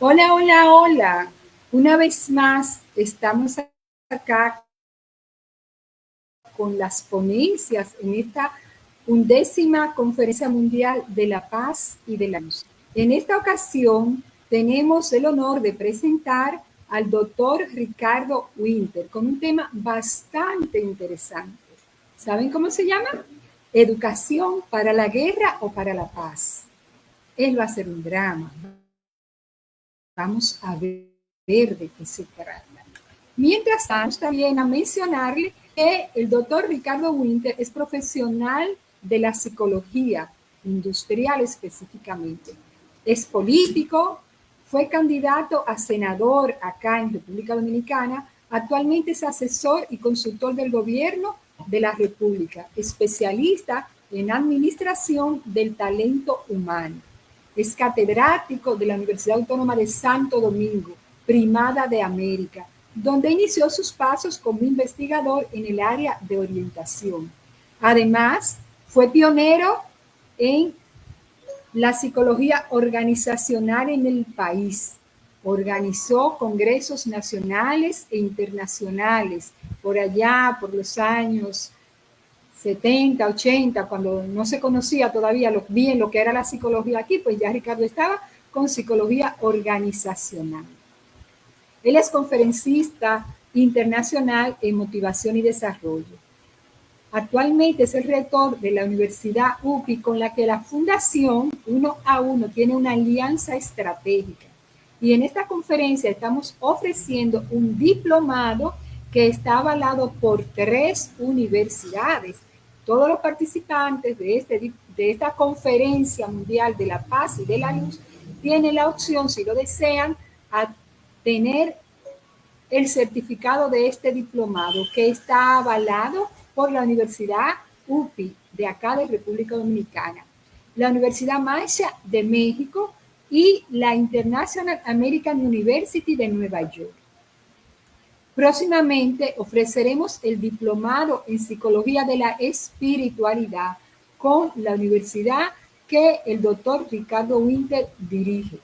Hola, hola, hola. Una vez más estamos acá con las ponencias en esta 11ª Conferencia Mundial de la Paz y de la Luz. En esta ocasión tenemos el honor de presentar al doctor Ricardo Winter con un tema bastante interesante. ¿Saben cómo se llama? Educación para la guerra o para la paz. Él va a hacer un drama. Vamos a ver de qué se trata. Mientras tanto, también a mencionarle que el doctor Ricardo Winter es profesional de la psicología industrial específicamente. Es político, fue candidato a senador acá en República Dominicana, actualmente es asesor y consultor del gobierno de la República, especialista en administración del talento humano. Es catedrático de la Universidad Autónoma de Santo Domingo, Primada de América, donde inició sus pasos como investigador en el área de orientación. Además, fue pionero en la psicología organizacional en el país. Organizó congresos nacionales e internacionales por allá, por los años 70, 80, cuando no se conocía todavía bien lo que era la psicología aquí, pues ya Ricardo estaba con psicología organizacional. Él es conferencista internacional en motivación y desarrollo. Actualmente es el rector de la Universidad UPI, con la que la Fundación 1 a 1 tiene una alianza estratégica. Y en esta conferencia estamos ofreciendo un diplomado que está avalado por 3 universidades. Todos los participantes de esta conferencia mundial de la paz y de la luz tienen la opción, si lo desean, a tener el certificado de este diplomado que está avalado por la Universidad UPI de acá de República Dominicana, la Universidad Masha de México y la International American University de Nueva York. Próximamente ofreceremos el diplomado en Psicología de la Espiritualidad con la universidad que el doctor Ricardo Winter dirige.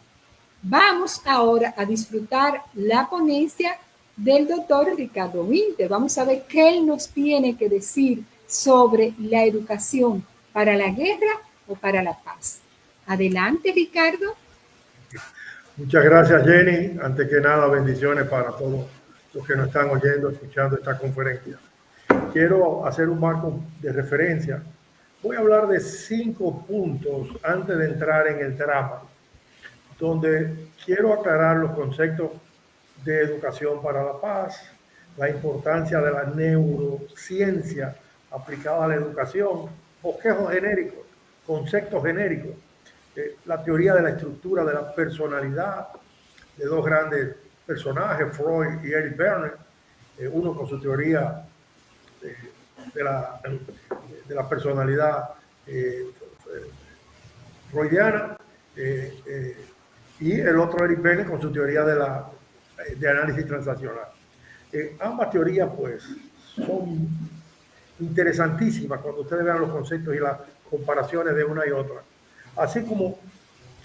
Vamos ahora a disfrutar la ponencia del doctor Ricardo Winter. Vamos a ver qué él nos tiene que decir sobre la educación para la guerra o para la paz. Adelante, Ricardo. Muchas gracias, Jenny. Antes que nada, bendiciones para todos los que nos están oyendo, escuchando esta conferencia. Quiero hacer un marco de referencia. Voy a hablar de 5 puntos antes de entrar en el drama, donde quiero aclarar los conceptos de educación para la paz, la importancia de la neurociencia aplicada a la educación, bosquejos genéricos, conceptos genéricos, la teoría de la estructura de la personalidad de 2 grandes personajes, Freud y Eric Berne, uno con su teoría de la personalidad freudiana, y el otro Eric Berne con su teoría de análisis transaccional. Ambas teorías pues son interesantísimas cuando ustedes vean los conceptos y las comparaciones de una y otra. Así como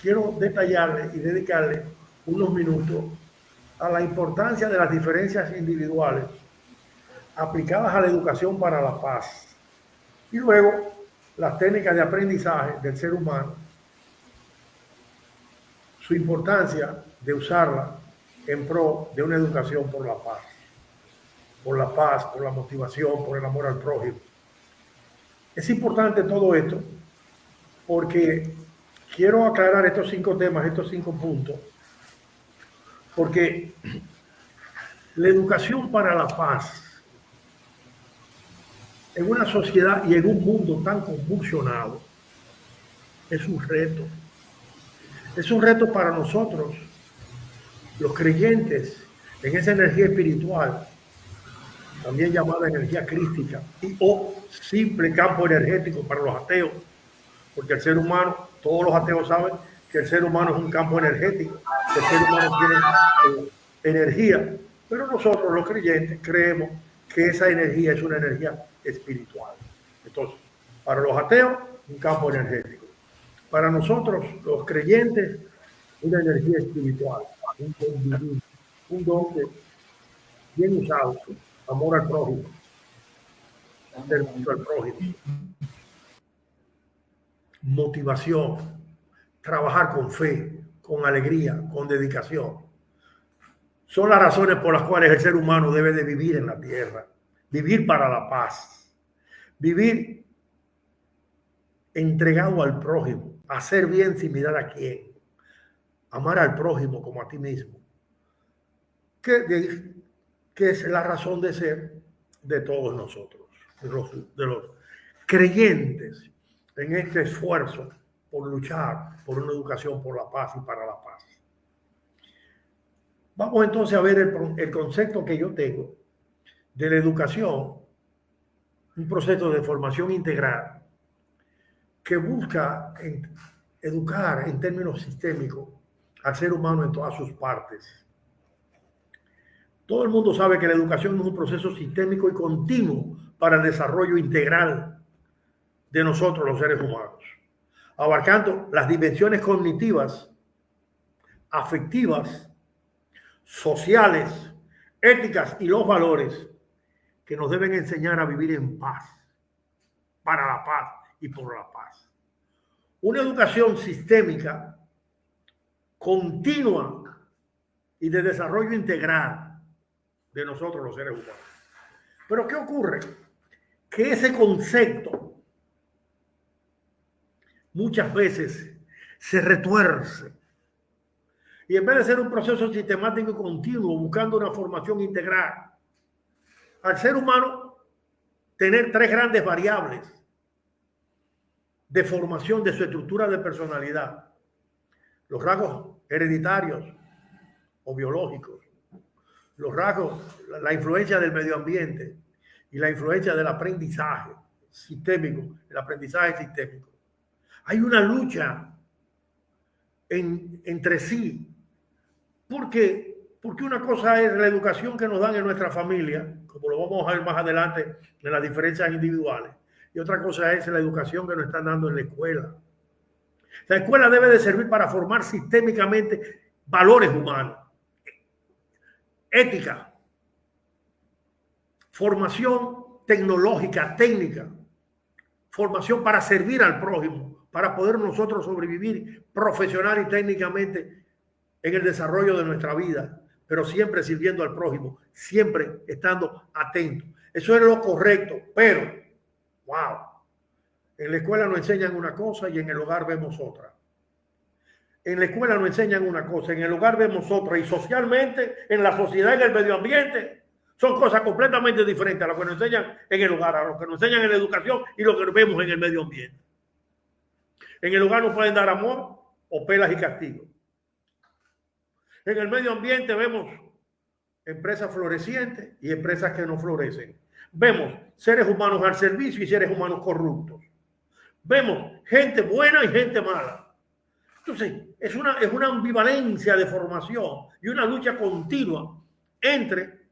quiero detallarle y dedicarle unos minutos a la importancia de las diferencias individuales aplicadas a la educación para la paz y luego las técnicas de aprendizaje del ser humano, su importancia de usarla en pro de una educación por la paz, por la motivación, por el amor al prójimo. Es importante todo esto porque quiero aclarar estos 5 temas, estos 5 puntos, porque la educación para la paz en una sociedad y en un mundo tan convulsionado es un reto. Es un reto para nosotros, los creyentes, en esa energía espiritual, también llamada energía crística, o simple campo energético para los ateos, porque el ser humano, todos los ateos saben que el ser humano es un campo energético, que el ser humano tiene energía, pero nosotros los creyentes creemos que esa energía es una energía espiritual. Entonces, para los ateos, un campo energético. Para nosotros, los creyentes, una energía espiritual. un don divino, un don que, bien usado, amor al prójimo, servicio al prójimo, motivación, trabajar con fe, con alegría, con dedicación. Son las razones por las cuales el ser humano debe de vivir en la tierra, vivir para la paz, vivir entregado al prójimo, hacer bien sin mirar a quién, amar al prójimo como a ti mismo, que es la razón de ser de todos nosotros, de los creyentes en este esfuerzo por luchar por una educación por la paz y para la paz. Vamos entonces a ver el concepto que yo tengo de la educación, un proceso de formación integral que busca educar en términos sistémicos al ser humano en todas sus partes. Todo el mundo sabe que la educación es un proceso sistémico y continuo para el desarrollo integral de nosotros los seres humanos, abarcando las dimensiones cognitivas, afectivas, sociales, éticas y los valores que nos deben enseñar a vivir en paz, para la paz y por la paz. Una educación sistémica, continua y de desarrollo integral de nosotros los seres humanos. Pero ¿qué ocurre? Que ese concepto muchas veces se retuerce. Y en vez de ser un proceso sistemático y continuo, buscando una formación integral, al ser humano tener tres grandes variables de formación de su estructura de personalidad: los rasgos hereditarios o biológicos, los rasgos, la influencia del medio ambiente y la influencia del aprendizaje sistémico, el aprendizaje sistémico. Hay una lucha entre sí, porque una cosa es la educación que nos dan en nuestra familia, como lo vamos a ver más adelante en las diferencias individuales, y otra cosa es la educación que nos están dando en la escuela. La escuela debe de servir para formar sistémicamente valores humanos, ética, formación tecnológica, técnica, formación para servir al prójimo, para poder nosotros sobrevivir profesional y técnicamente en el desarrollo de nuestra vida, pero siempre sirviendo al prójimo, siempre estando atentos. Eso es lo correcto, pero, wow, en la escuela nos enseñan una cosa y en el hogar vemos otra. En la escuela nos enseñan una cosa, en el hogar vemos otra, y socialmente, en la sociedad, en el medio ambiente, son cosas completamente diferentes a lo que nos enseñan en el hogar, a lo que nos enseñan en la educación y lo que vemos en el medio ambiente. En el hogar nos pueden dar amor o pelas y castigos. En el medio ambiente vemos empresas florecientes y empresas que no florecen. Vemos seres humanos al servicio y seres humanos corruptos. Vemos gente buena y gente mala. Entonces, es una ambivalencia de formación y una lucha continua entre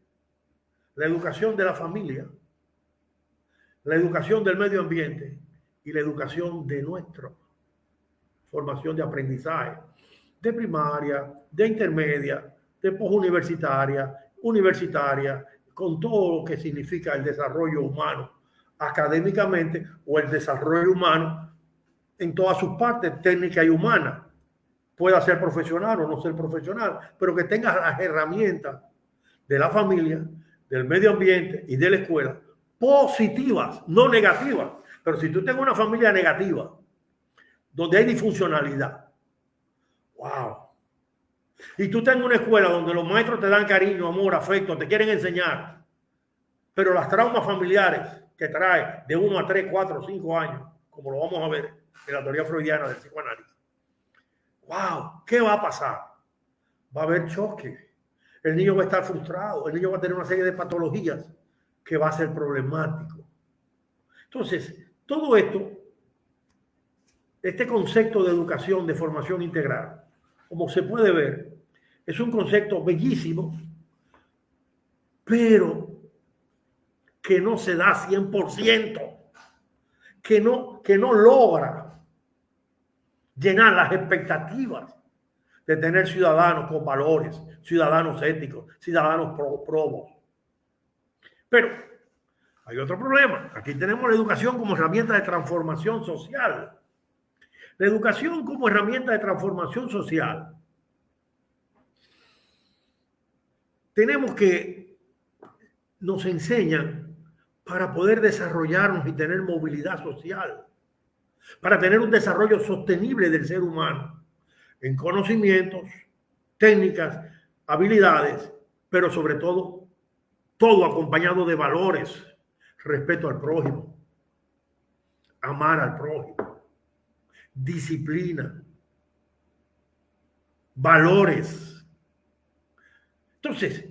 la educación de la familia, la educación del medio ambiente y la educación de nuestra formación de aprendizaje, de primaria, de intermedia, de posuniversitaria, universitaria, con todo lo que significa el desarrollo humano académicamente o el desarrollo humano en todas sus partes, técnica y humana. Pueda ser profesional o no ser profesional, pero que tenga las herramientas de la familia, del medio ambiente y de la escuela positivas, no negativas. Pero si tú tienes una familia negativa, donde hay disfuncionalidad, wow. Y tú tienes una escuela donde los maestros te dan cariño, amor, afecto, te quieren enseñar, pero las traumas familiares que trae de 1 a 3, 4, 5 años, como lo vamos a ver en la teoría freudiana del psicoanálisis, wow, ¿qué va a pasar? Va a haber choque. El niño va a estar frustrado, el niño va a tener una serie de patologías que va a ser problemático. Entonces, todo esto, este concepto de educación, de formación integral, como se puede ver, es un concepto bellísimo, pero que no se da 100%, que no logra llenar las expectativas de tener ciudadanos con valores, ciudadanos éticos, ciudadanos probos. Pero hay otro problema. Aquí tenemos la educación como herramienta de transformación social. La educación como herramienta de transformación social. Tenemos que nos enseñan para poder desarrollarnos y tener movilidad social, para tener un desarrollo sostenible del ser humano en conocimientos, técnicas, habilidades, pero sobre todo, todo acompañado de valores, respeto al prójimo, amar al prójimo, disciplina, valores. Entonces,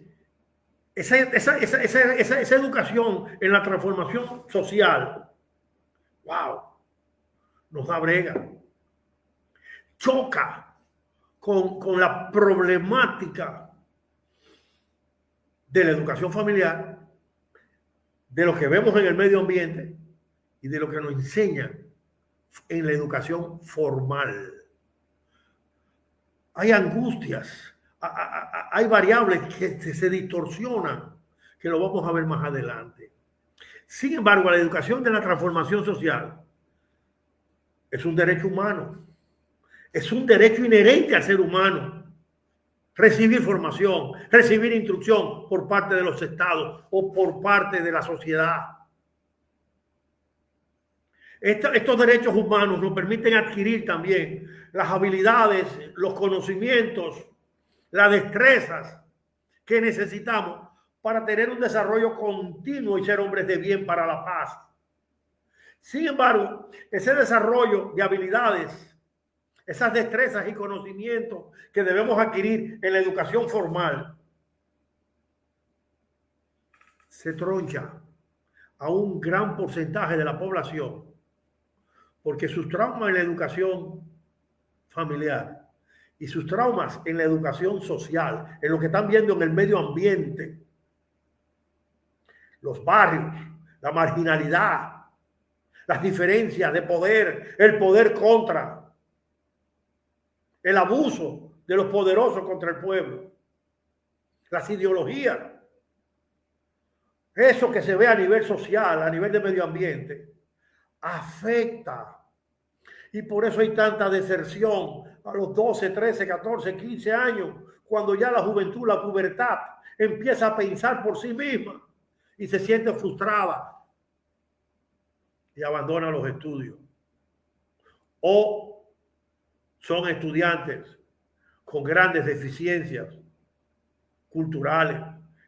esa educación en la transformación social, wow, nos da brega, choca con la problemática de la educación familiar, de lo que vemos en el medio ambiente y de lo que nos enseñan en la educación formal. Hay angustias, hay variables que se distorsionan, que lo vamos a ver más adelante. Sin embargo, la educación de la transformación social es un derecho humano, es un derecho inherente al ser humano. Recibir formación, recibir instrucción por parte de los estados o por parte de la sociedad. Estos derechos humanos nos permiten adquirir también las habilidades, los conocimientos, las destrezas que necesitamos para tener un desarrollo continuo y ser hombres de bien para la paz. Sin embargo, ese desarrollo de habilidades, esas destrezas y conocimientos que debemos adquirir en la educación formal, se troncha a un gran porcentaje de la población porque sus traumas en la educación familiar y sus traumas en la educación social, en lo que están viendo en el medio ambiente, los barrios, la marginalidad, las diferencias de poder, el poder contra, el abuso de los poderosos contra el pueblo, las ideologías, eso que se ve a nivel social, a nivel de medio ambiente, afecta. Y por eso hay tanta deserción a los 12, 13, 14, 15 años, cuando ya la juventud, la pubertad, empieza a pensar por sí misma y se siente frustrada y abandona los estudios. O son estudiantes con grandes deficiencias culturales,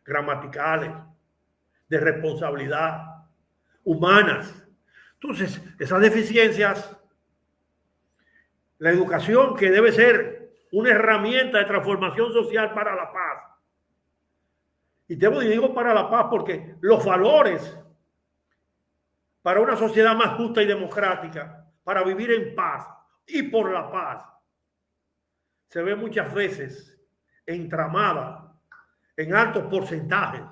gramaticales, de responsabilidad, humanas. Entonces, esas deficiencias, la educación que debe ser una herramienta de transformación social para la paz. Y digo para la paz porque los valores para una sociedad más justa y democrática, para vivir en paz y por la paz, se ve muchas veces entramada en altos porcentajes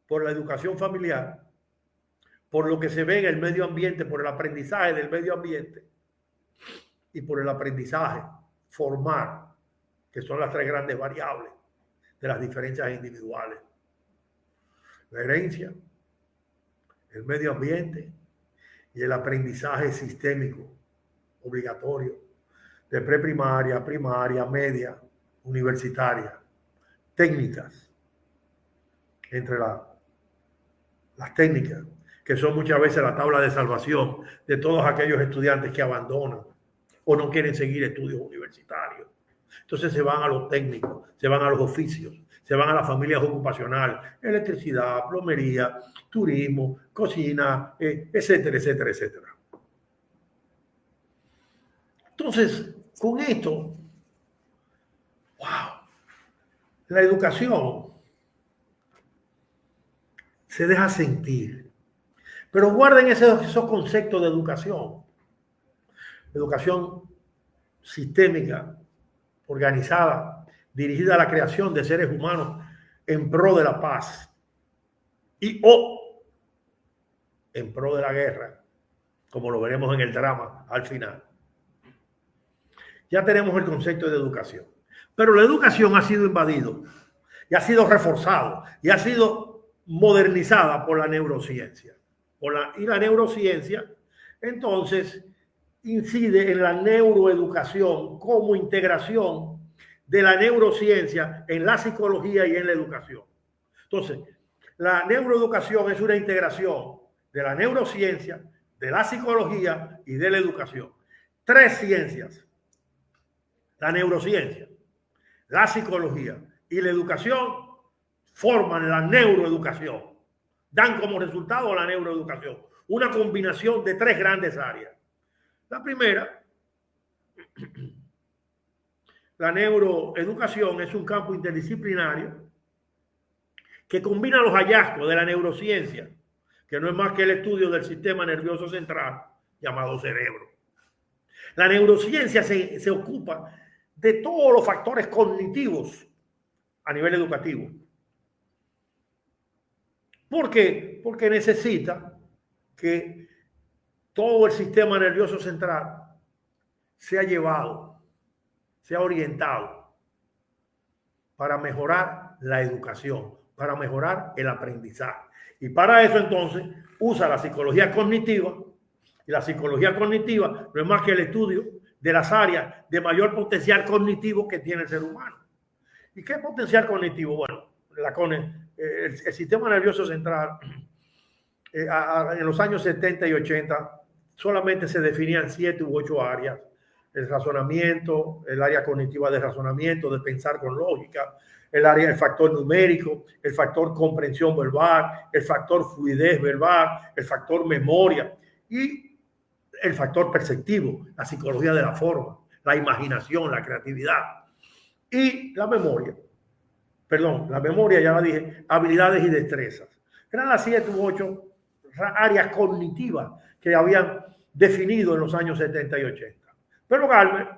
por la educación familiar, por lo que se ve en el medio ambiente, por el aprendizaje del medio ambiente y por el aprendizaje formal, que son las tres grandes variables de las diferencias individuales. La herencia, el medio ambiente y el aprendizaje sistémico obligatorio de preprimaria, primaria, media, universitaria, técnicas, entre las técnicas, que son muchas veces la tabla de salvación de todos aquellos estudiantes que abandonan o no quieren seguir estudios universitarios. Entonces se van a los técnicos, se van a los oficios, se van a las familias ocupacionales, electricidad, plomería, turismo, cocina, etcétera, etcétera, etcétera. Entonces, con esto, wow, la educación se deja sentir. Pero guarden esos conceptos de educación. Educación sistémica, organizada, dirigida a la creación de seres humanos en pro de la paz y o en pro de la guerra, como lo veremos en el drama al final. ya tenemos el concepto de educación. Pero la educación ha sido invadido y ha sido reforzado y ha sido modernizada por la neurociencia. Y la neurociencia, entonces, incide en la neuroeducación como integración de la neurociencia en la psicología y en la educación. Entonces, la neuroeducación es una integración de la neurociencia, de la psicología y de la educación. Tres ciencias: la neurociencia, la psicología y la educación forman la neuroeducación. Dan como resultado la neuroeducación. Una combinación de tres grandes áreas. La primera, la neuroeducación es un campo interdisciplinario que combina los hallazgos de la neurociencia, que no es más que el estudio del sistema nervioso central llamado cerebro. La neurociencia se ocupa de todos los factores cognitivos a nivel educativo. ¿Por qué? Porque necesita que todo el sistema nervioso central sea llevado, sea orientado para mejorar la educación, para mejorar el aprendizaje. Y para eso entonces usa la psicología cognitiva. Y la psicología cognitiva no es más que el estudio de las áreas de mayor potencial cognitivo que tiene el ser humano. ¿Y qué potencial cognitivo? Bueno, el sistema nervioso central en los años 70 y 80 solamente se definían 7 u 8 áreas: el razonamiento, el área cognitiva de razonamiento, de pensar con lógica, el factor numérico, el factor comprensión verbal, el factor fluidez verbal, el factor memoria y el factor perceptivo, la psicología de la forma, la imaginación, la creatividad y la memoria. Perdón, la memoria ya la dije, habilidades y destrezas. Eran las 7 u 8 áreas cognitivas que habían definido en los años 70 y 80. Pero Gallmer,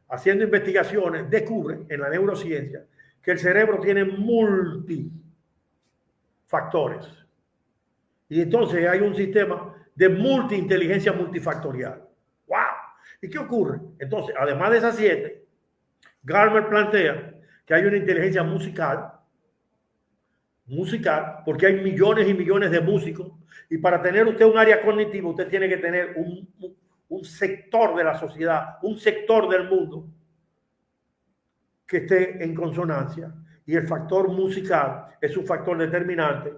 haciendo investigaciones, descubre en la neurociencia que el cerebro tiene multifactores. Y entonces hay un sistema de multiinteligencia multifactorial. ¡Wow! ¿Y qué ocurre? Entonces, además de esas 7, Gallmer plantea que hay una inteligencia musical, porque hay millones y millones de músicos, y para tener usted un área cognitiva, usted tiene que tener un sector de la sociedad, un sector del mundo que esté en consonancia, y el factor musical es un factor determinante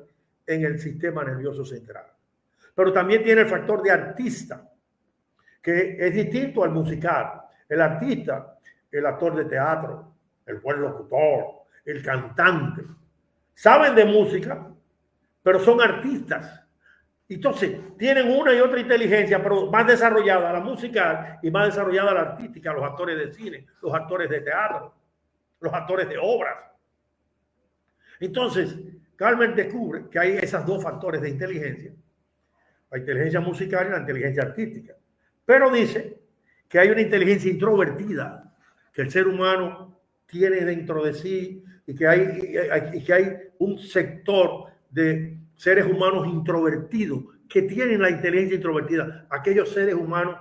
en el sistema nervioso central. Pero también tiene el factor de artista, que es distinto al musical. El artista, el actor de teatro, el buen locutor, el cantante, saben de música, pero son artistas. Entonces, tienen una y otra inteligencia, pero más desarrollada la musical y más desarrollada la artística, los actores de cine, los actores de teatro, los actores de obras. Entonces, Gallmer descubre que hay esos dos factores de inteligencia, la inteligencia musical y la inteligencia artística. Pero dice que hay una inteligencia introvertida que el ser humano tiene dentro de sí y que hay un sector de seres humanos introvertidos que tienen la inteligencia introvertida. Aquellos seres humanos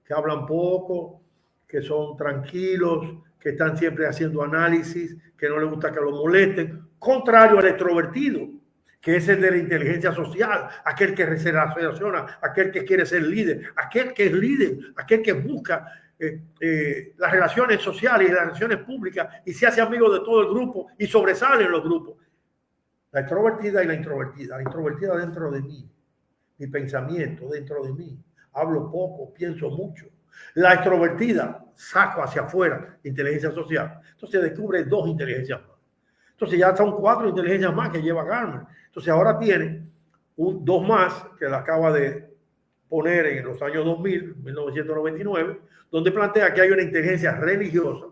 que hablan poco, que son tranquilos, que están siempre haciendo análisis, que no les gusta que lo molesten. Contrario al extrovertido, que es el de la inteligencia social, aquel que se relaciona, aquel que quiere ser líder, aquel que es líder, aquel que busca las relaciones sociales y las relaciones públicas y se hace amigo de todo el grupo y sobresale en los grupos. La extrovertida y la introvertida dentro de mí, mi pensamiento dentro de mí, hablo poco, pienso mucho. La extrovertida saco hacia afuera, inteligencia social. Entonces descubre 2 inteligencias más. Entonces ya son 4 inteligencias más que lleva Gallmer. Entonces ahora tiene 2 más que la acaba de poner en los años 2000, 1999, donde plantea que hay una inteligencia religiosa,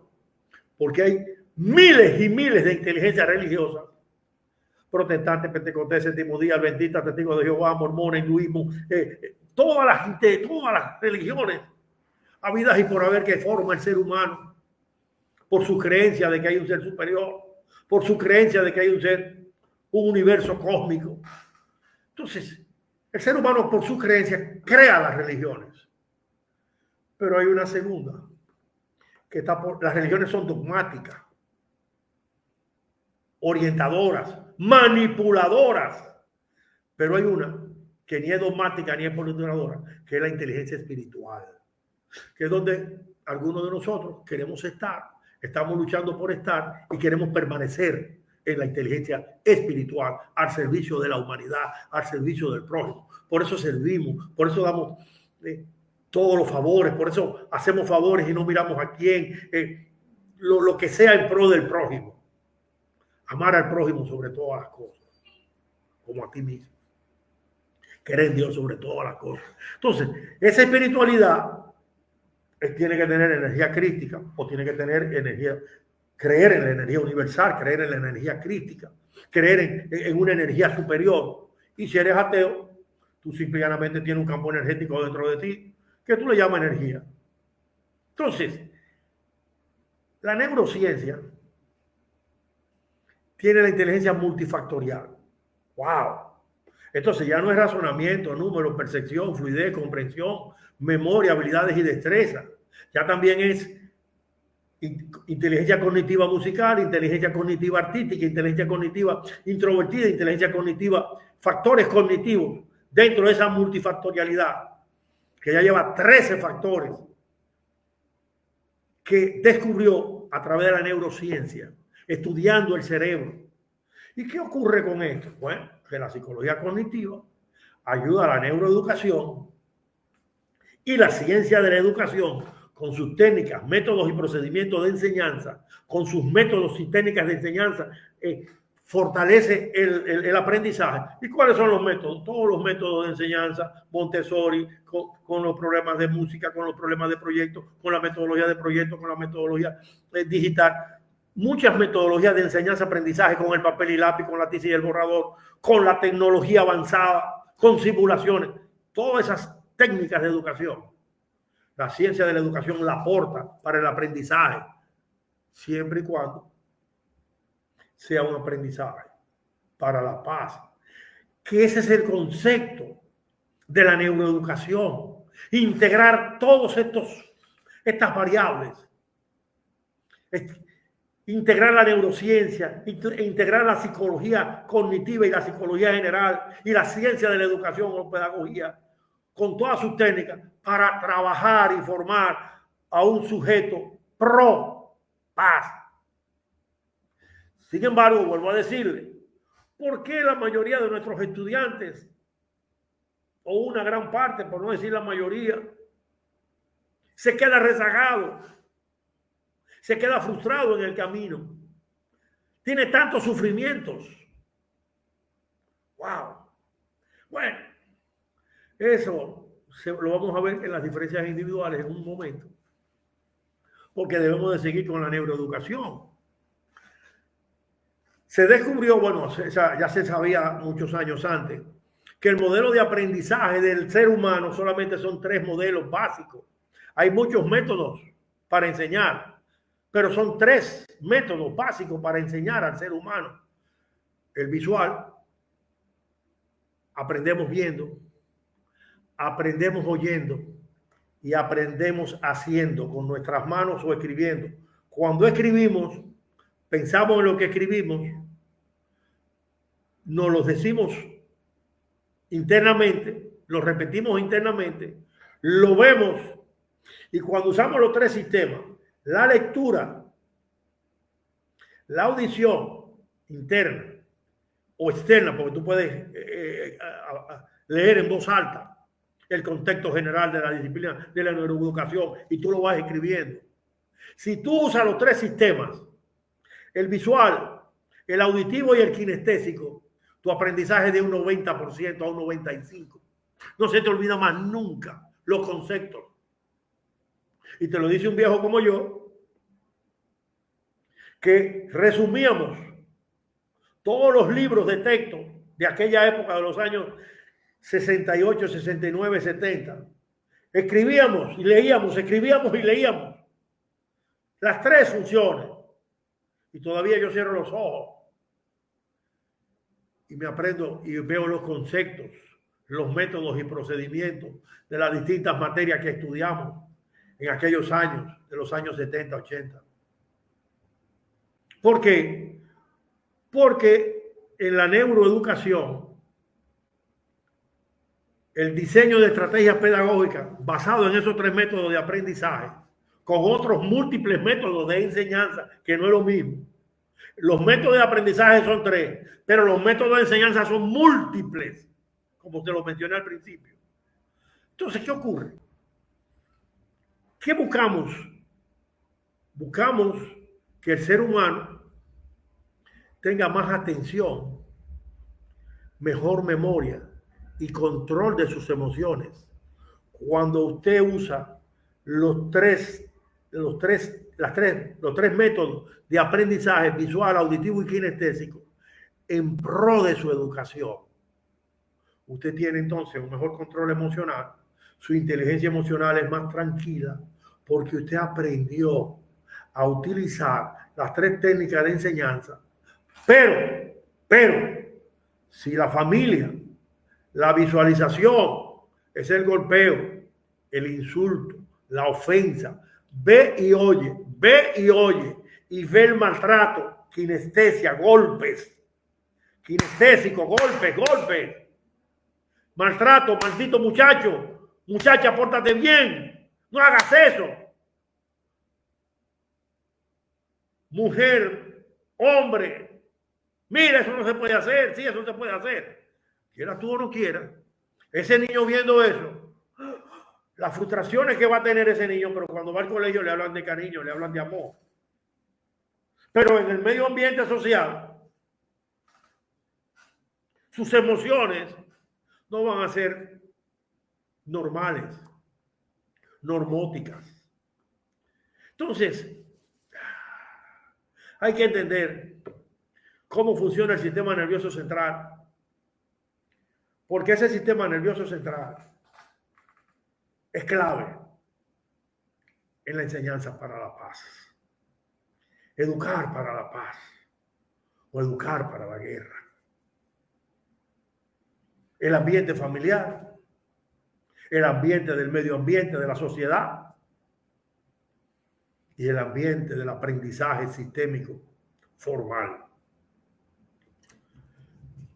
porque hay miles y miles de inteligencias religiosas: protestantes, pentecostés, séptimo día, adventistas, testigos de Jehová, mormones, hinduismo, todas las religiones habidas y por haber que forma el ser humano, por su creencia de que hay un ser superior, por su creencia de que hay un universo cósmico. Entonces, el ser humano, por su creencia, crea las religiones. Pero hay una segunda, que está por... Las religiones son dogmáticas, orientadoras, manipuladoras, pero hay una que ni es dogmática ni es manipuladora, que es la inteligencia espiritual, que es donde algunos de nosotros queremos estar, estamos luchando por estar y queremos permanecer en la inteligencia espiritual, al servicio de la humanidad, al servicio del prójimo. Por eso servimos, por eso damos todos los favores, por eso hacemos favores y no miramos a quién, lo que sea en pro del prójimo. Amar al prójimo sobre todas las cosas, como a ti mismo. Querer en Dios sobre todas las cosas. Entonces, esa espiritualidad tiene que tener energía crítica o tiene que tener energía, creer en la energía universal, creer en la energía crítica, creer en una energía superior. Y si eres ateo, tú simplemente tienes un campo energético dentro de ti que tú le llamas energía. Entonces, la neurociencia tiene la inteligencia multifactorial. ¡Wow! Entonces ya no es razonamiento, números, percepción, fluidez, comprensión, memoria, habilidades y destreza. Ya también es inteligencia cognitiva musical, inteligencia cognitiva artística, inteligencia cognitiva introvertida, inteligencia cognitiva, factores cognitivos dentro de esa multifactorialidad, que ya lleva 13 factores que descubrió a través de la neurociencia, estudiando el cerebro. ¿Y qué ocurre con esto? Bueno, que la psicología cognitiva ayuda a la neuroeducación y la ciencia de la educación con sus técnicas, métodos y procedimientos de enseñanza, con sus métodos y técnicas de enseñanza, fortalece el aprendizaje. ¿Y cuáles son los métodos? Todos los métodos de enseñanza, Montessori, con los problemas de música, con los problemas de proyectos, con la metodología de proyectos, con la metodología digital. Muchas metodologías de enseñanza-aprendizaje con el papel y lápiz, con la tiza y el borrador, con la tecnología avanzada, con simulaciones. Todas esas técnicas de educación. La ciencia de la educación la aporta para el aprendizaje, siempre y cuando sea un aprendizaje para la paz. Que ese es el concepto de la neuroeducación. Integrar todos estas variables. Integrar la neurociencia, integrar la psicología cognitiva y la psicología general y la ciencia de la educación o pedagogía con todas sus técnicas para trabajar y formar a un sujeto pro paz. Sin embargo, vuelvo a decirle, ¿por qué la mayoría de nuestros estudiantes, o una gran parte, por no decir la mayoría, se queda rezagado? Se queda frustrado en el camino. Tiene tantos sufrimientos. ¡Wow! Bueno, eso lo vamos a ver en las diferencias individuales en un momento. Porque debemos de seguir con la neuroeducación. Se descubrió, bueno, ya se sabía muchos años antes, que el modelo de aprendizaje del ser humano solamente son 3 modelos básicos. Hay muchos métodos para enseñar, pero son 3 métodos básicos para enseñar al ser humano. El visual, aprendemos viendo, aprendemos oyendo y aprendemos haciendo con nuestras manos o escribiendo. Cuando escribimos, pensamos en lo que escribimos, nos lo decimos internamente, lo repetimos internamente, lo vemos y cuando usamos los 3 sistemas, la lectura, la audición interna o externa, porque tú puedes leer en voz alta el contexto general de la disciplina de la neuroeducación y tú lo vas escribiendo. Si tú usas los 3 sistemas, el visual, el auditivo y el kinestésico, tu aprendizaje es de un 90% a un 95%. No se te olvida más nunca los conceptos. Y te lo dice un viejo como yo, que resumíamos todos los libros de texto de aquella época de los años 68, 69, 70. Escribíamos y leíamos, escribíamos y leíamos. Las 3 funciones. Y todavía yo cierro los ojos y me aprendo y veo los conceptos, los métodos y procedimientos de las distintas materias que estudiamos en aquellos años, de los años 70, 80. ¿Por qué? Porque en la neuroeducación, el diseño de estrategias pedagógicas basado en esos 3 métodos de aprendizaje, con otros múltiples métodos de enseñanza, que no es lo mismo. Los métodos de aprendizaje son 3, pero los métodos de enseñanza son múltiples, como te lo mencioné al principio. Entonces, ¿qué ocurre? ¿Qué buscamos? Buscamos que el ser humano tenga más atención, mejor memoria y control de sus emociones. Cuando usted usa los tres métodos de aprendizaje visual, auditivo y kinestésico en pro de su educación, usted tiene entonces un mejor control emocional, su inteligencia emocional es más tranquila, porque usted aprendió a utilizar las 3 técnicas de enseñanza. Pero, si la familia, la visualización es el golpeo, el insulto, la ofensa, ve y oye, y ve el maltrato, kinestesia, golpes, kinestésico, golpes, maltrato, maldito muchacho, muchacha, pórtate bien, no hagas eso. Mujer, hombre, mira, eso no se puede hacer, sí, eso se puede hacer. Quiera tú o no quiera, ese niño viendo eso, las frustraciones que va a tener ese niño, pero cuando va al colegio le hablan de cariño, le hablan de amor. Pero en el medio ambiente social, sus emociones no van a ser normales, normóticas. Entonces, hay que entender cómo funciona el sistema nervioso central, porque ese sistema nervioso central es clave en la enseñanza para la paz. Educar para la paz o educar para la guerra. El ambiente familiar, el ambiente del medio ambiente, de la sociedad y el ambiente del aprendizaje sistémico formal.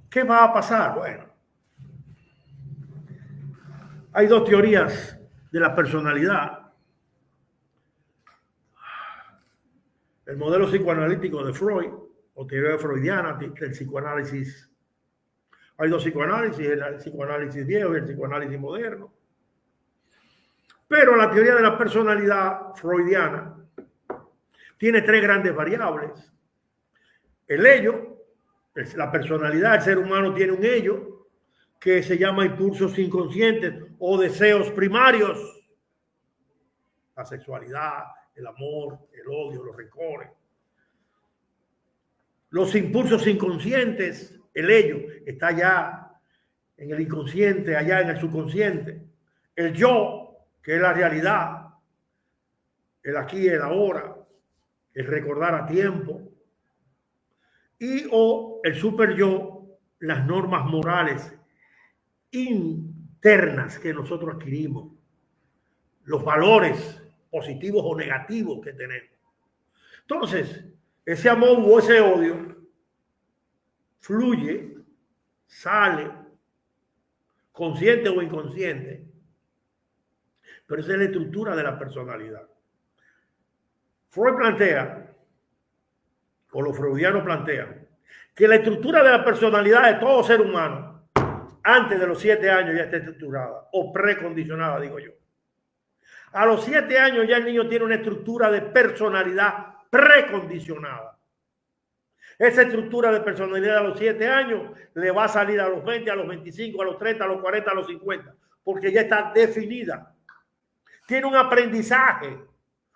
¿Qué va a pasar? Bueno, hay 2 teorías de la personalidad. El modelo psicoanalítico de Freud, o teoría freudiana del psicoanálisis. Hay 2 psicoanálisis, el psicoanálisis viejo y el psicoanálisis moderno. Pero la teoría de la personalidad freudiana tiene 3 grandes variables. El ello, la personalidad del ser humano tiene un ello que se llama impulsos inconscientes o deseos primarios. La sexualidad, el amor, el odio, los rencores. Los impulsos inconscientes, el ello, está allá en el inconsciente, allá en el subconsciente. El yo, que es la realidad, el aquí y el ahora, el recordar a tiempo. Y o el super yo, las normas morales internas que nosotros adquirimos, los valores positivos o negativos que tenemos. Entonces, ese amor o ese odio fluye, sale, consciente o inconsciente, pero esa es la estructura de la personalidad. Freud plantea, o los freudianos plantean, que la estructura de la personalidad de todo ser humano, antes de los 7 años ya está estructurada, o precondicionada, digo yo. A los 7 años ya el niño tiene una estructura de personalidad precondicionada. Esa estructura de personalidad a los 7 años le va a salir a los 20, a los 25, a los 30, a los 40, a los 50, porque ya está definida. Tiene un aprendizaje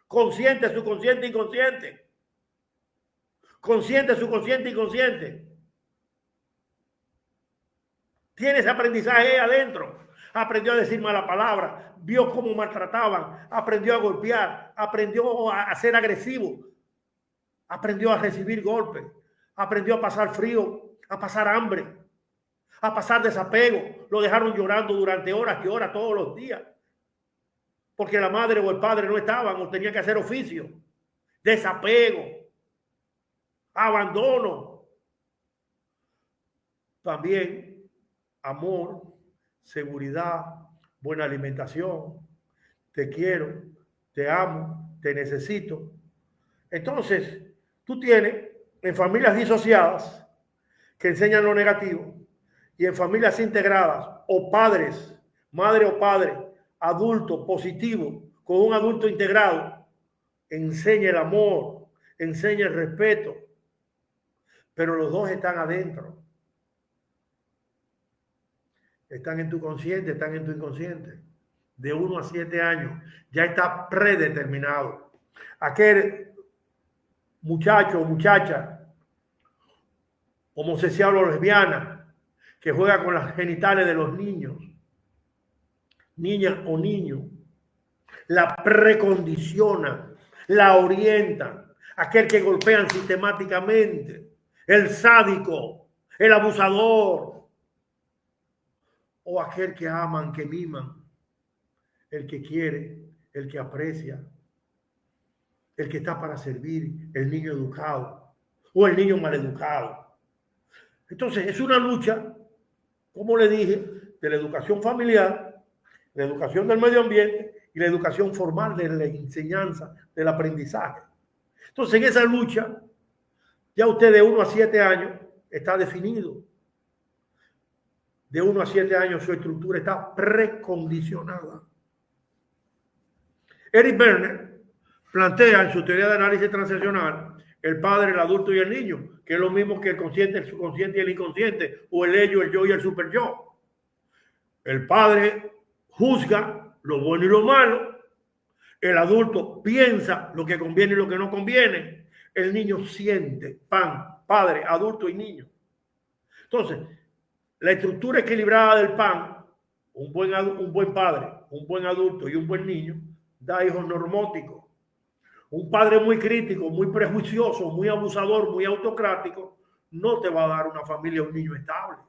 consciente, subconsciente, inconsciente. Consciente, subconsciente, inconsciente. Tiene ese aprendizaje ahí adentro. Aprendió a decir mala palabra, vio cómo maltrataban, aprendió a golpear, aprendió a ser agresivo, aprendió a recibir golpes, aprendió a pasar frío, a pasar hambre, a pasar desapego. Lo dejaron llorando durante horas y horas todos los días. porque la madre o el padre no estaban o tenían que hacer oficio. Desapego, abandono. También amor, seguridad, buena alimentación. Te quiero, te amo, te necesito. Entonces, tú tienes en familias disociadas que enseñan lo negativo y en familias integradas o padres, madre o padre, adulto positivo con un adulto integrado, enseña el amor, enseña el respeto, pero los dos están adentro. Están en tu consciente, están en tu inconsciente. De 1 a 7 años ya está predeterminado. Aquel muchacho o muchacha homosexual o lesbiana que juega con las genitales de los niños, niña o niño, la precondicionan, la orientan. Aquel que golpean sistemáticamente, el sádico, el abusador, o aquel que aman, que miman, el que quiere, el que aprecia, el que está para servir, el niño educado o el niño maleducado. Entonces es una lucha, como le dije, de la educación familiar, la educación del medio ambiente y la educación formal de la enseñanza, del aprendizaje. Entonces en esa lucha, ya usted de 1 a 7 años está definido. De 1 a 7 años su estructura está precondicionada. Eric Berner plantea en su teoría de análisis transaccional el padre, el adulto y el niño, que es lo mismo que el consciente, el subconsciente y el inconsciente, o el ello, el yo y el super yo. El padre juzga lo bueno y lo malo, el adulto piensa lo que conviene y lo que no conviene, el niño siente, padre, adulto y niño. Entonces, la estructura equilibrada del PAN, un buen padre, un buen adulto y un buen niño, da hijos normóticos. Un padre muy crítico, muy prejuicioso, muy abusador, muy autocrático, no te va a dar una familia, un niño estable.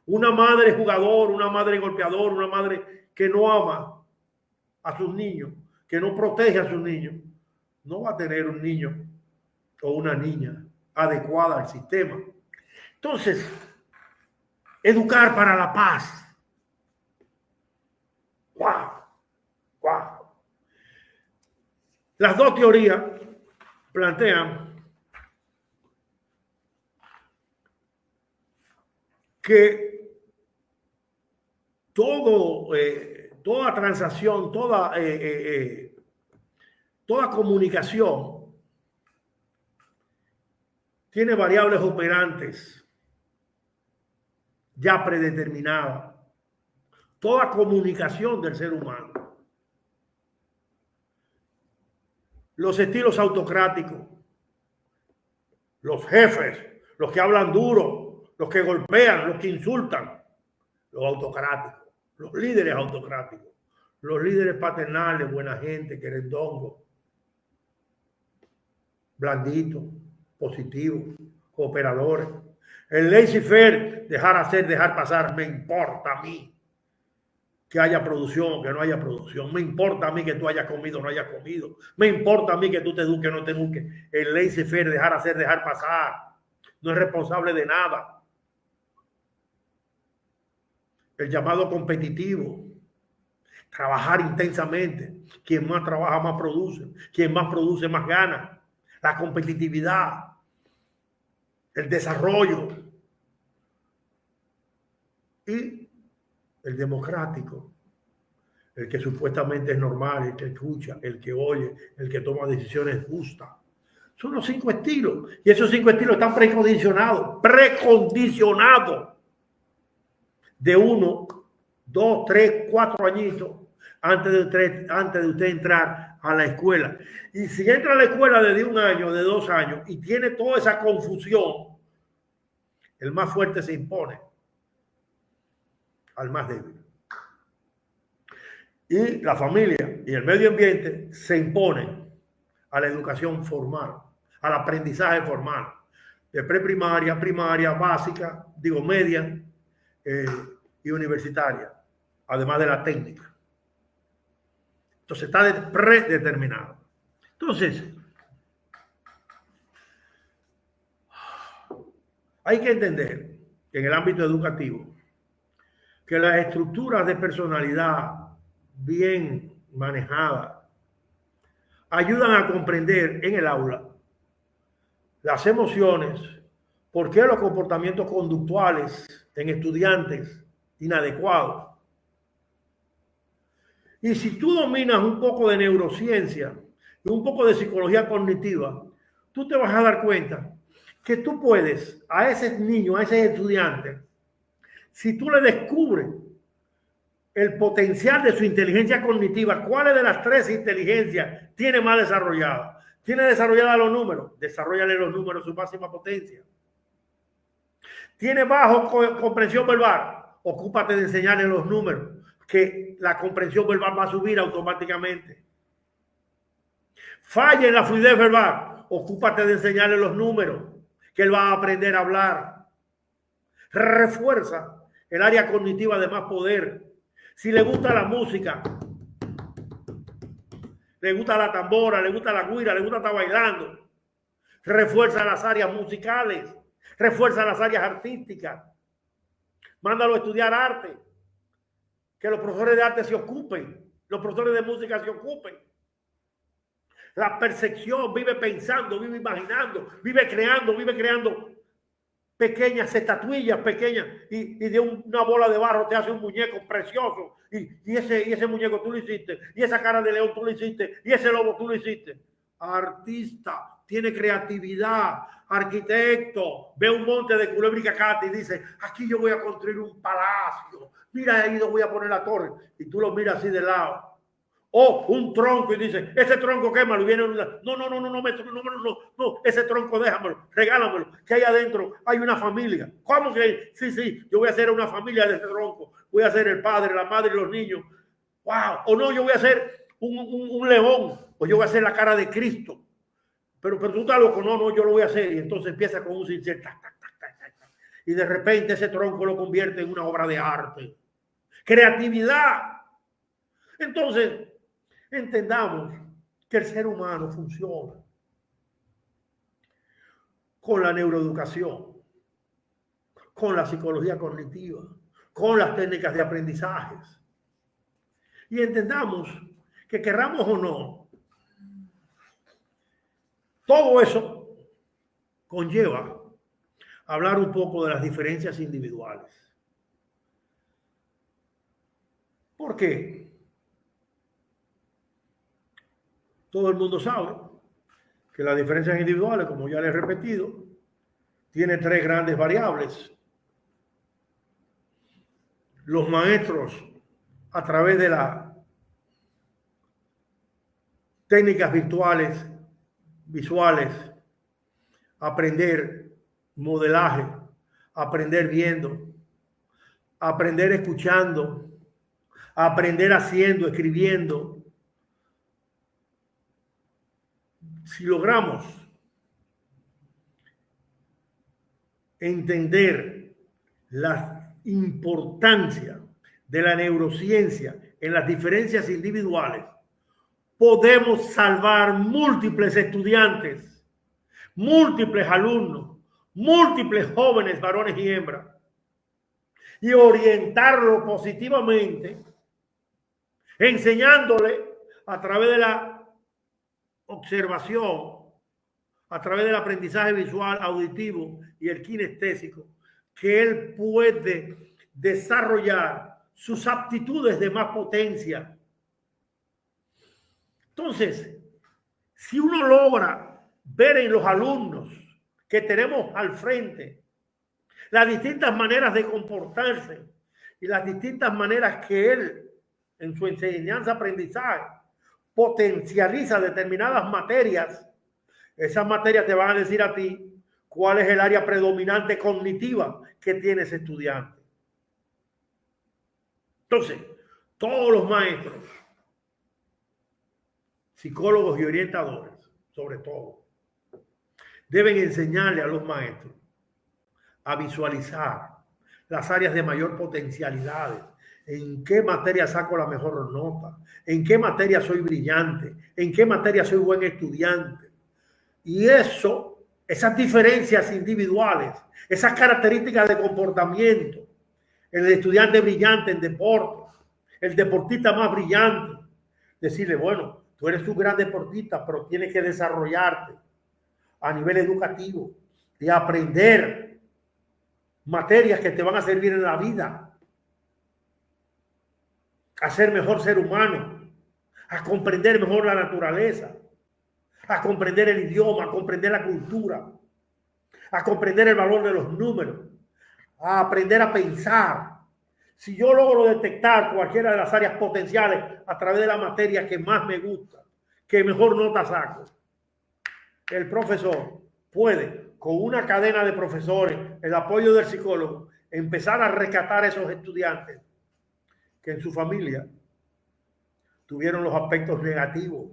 Una madre jugador, una madre golpeador, una madre que no ama a sus niños, que no protege a sus niños, no va a tener un niño o una niña adecuada al sistema. Entonces, educar para la paz. ¡Wow! ¡Wow! Las dos teorías plantean que toda transacción, toda comunicación tiene variables operantes ya predeterminadas. Toda comunicación del ser humano. Los estilos autocráticos, los jefes, los que hablan duro, los que golpean, los que insultan, los autocráticos, los líderes autocráticos, los líderes paternales, buena gente, querendongos, blanditos, positivos, cooperadores. El laissez-faire, dejar hacer, dejar pasar, me importa a mí que haya producción o que no haya producción. Me importa a mí que tú hayas comido o no hayas comido. Me importa a mí que tú te eduques o no te eduques. El laissez-faire, dejar hacer, dejar pasar. No es responsable de nada. El llamado competitivo. Trabajar intensamente. Quien más trabaja, más produce. Quien más produce, más gana. La competitividad. El desarrollo. Y el democrático, el que supuestamente es normal, el que escucha, el que oye, el que toma decisiones justas. Son los 5 estilos. Y esos 5 estilos están precondicionados. De 1, 2, 3, 4 añitos antes de usted entrar a la escuela. Y si entra a la escuela desde 1 año, de 2 años, y tiene toda esa confusión, el más fuerte se impone al más débil. Y la familia y el medio ambiente se imponen a la educación formal, al aprendizaje formal, de preprimaria, primaria, básica, media y universitaria, además de la técnica. Entonces está predeterminado. Entonces, hay que entender que en el ámbito educativo que las estructuras de personalidad bien manejadas ayudan a comprender en el aula las emociones, por qué los comportamientos conductuales en estudiantes inadecuados. Y si tú dominas un poco de neurociencia y un poco de psicología cognitiva, tú te vas a dar cuenta que tú puedes a ese niño, a ese estudiante, si tú le descubres el potencial de su inteligencia cognitiva, ¿cuáles de las tres inteligencias tiene más desarrollada? ¿Tiene desarrollada los números? Desarrollale los números, su máxima potencia. ¿Tiene bajo comprensión verbal? Ocúpate de enseñarle los números, que la comprensión verbal va a subir automáticamente. Falla en la fluidez verbal, ocúpate de enseñarle los números, que él va a aprender a hablar. Refuerza el área cognitiva de más poder. Si le gusta la música, le gusta la tambora, le gusta la guira, le gusta estar bailando, refuerza las áreas musicales, refuerza las áreas artísticas. Mándalo a estudiar arte, que los profesores de arte se ocupen, los profesores de música se ocupen. La percepción, vive pensando, vive imaginando, vive creando pequeñas estatuillas pequeñas y de una bola de barro te hace un muñeco precioso y ese muñeco tú lo hiciste y esa cara de león tú lo hiciste y ese lobo tú lo hiciste. Artista, tiene creatividad, arquitecto, ve un monte de culebra y cacate y dice, aquí yo voy a construir un palacio, mira ahí donde voy a poner la torre, y tú lo miras así de lado. O un tronco y dice, ese tronco quémalo, y viene no, ese tronco déjamelo, regálamelo, que ahí adentro hay una familia. ¿Cómo que? Sí, yo voy a hacer una familia de ese tronco, voy a ser el padre, la madre y los niños. Wow, o no, yo voy a hacer un león, o yo voy a hacer la cara de Cristo. Pero tú estás loco, no, yo lo voy a hacer. Y entonces empieza con un cincel, y de repente ese tronco lo convierte en una obra de arte. Creatividad. Entonces, entendamos que el ser humano funciona con la neuroeducación, con la psicología cognitiva, con las técnicas de aprendizajes. Y entendamos que querramos o no, todo eso conlleva hablar un poco de las diferencias individuales. ¿Por qué? Todo el mundo sabe que las diferencias individuales, como ya les he repetido, tienen tres grandes variables. Los maestros, a través de las técnicas visuales, aprender modelaje, aprender viendo, aprender escuchando, aprender haciendo, escribiendo. Si logramos entender la importancia de la neurociencia en las diferencias individuales, podemos salvar múltiples estudiantes, múltiples alumnos, múltiples jóvenes, varones y hembras, y orientarlo positivamente, enseñándole a través de la observación, a través del aprendizaje visual, auditivo y el kinestésico, que él puede desarrollar sus aptitudes de más potencia. Entonces, si uno logra ver en los alumnos que tenemos al frente las distintas maneras de comportarse y las distintas maneras que él, en su enseñanza-aprendizaje, potencializa determinadas materias, esas materias te van a decir a ti cuál es el área predominante cognitiva que tiene ese estudiante. Entonces, todos los maestros, psicólogos y orientadores, sobre todo, deben enseñarle a los maestros a visualizar las áreas de mayor potencialidad ¿En qué materia saco la mejor nota? ¿En qué materia soy brillante? ¿En qué materia soy buen estudiante? Y eso, esas diferencias individuales, esas características de comportamiento, el estudiante brillante en deporte, el deportista más brillante, decirle, bueno, tú eres un gran deportista, pero tienes que desarrollarte a nivel educativo, de aprender materias que te van a servir en la vida, a ser mejor ser humano, a comprender mejor la naturaleza, a comprender el idioma, a comprender la cultura, a comprender el valor de los números, a aprender a pensar. Si yo logro detectar cualquiera de las áreas potenciales a través de la materia que más me gusta, que mejor nota saco, el profesor puede, con una cadena de profesores, el apoyo del psicólogo, empezar a rescatar a esos estudiantes que en su familia tuvieron los aspectos negativos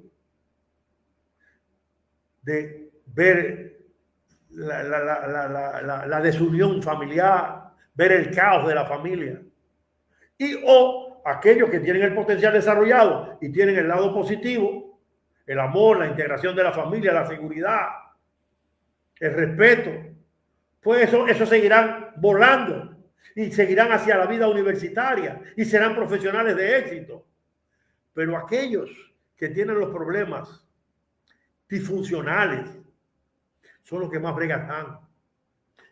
de ver la desunión familiar, ver el caos de la familia. Y o aquellos que tienen el potencial desarrollado y tienen el lado positivo, el amor, la integración de la familia, la seguridad, el respeto, pues eso seguirán volando y seguirán hacia la vida universitaria y serán profesionales de éxito. Pero aquellos que tienen los problemas disfuncionales son los que más bregas están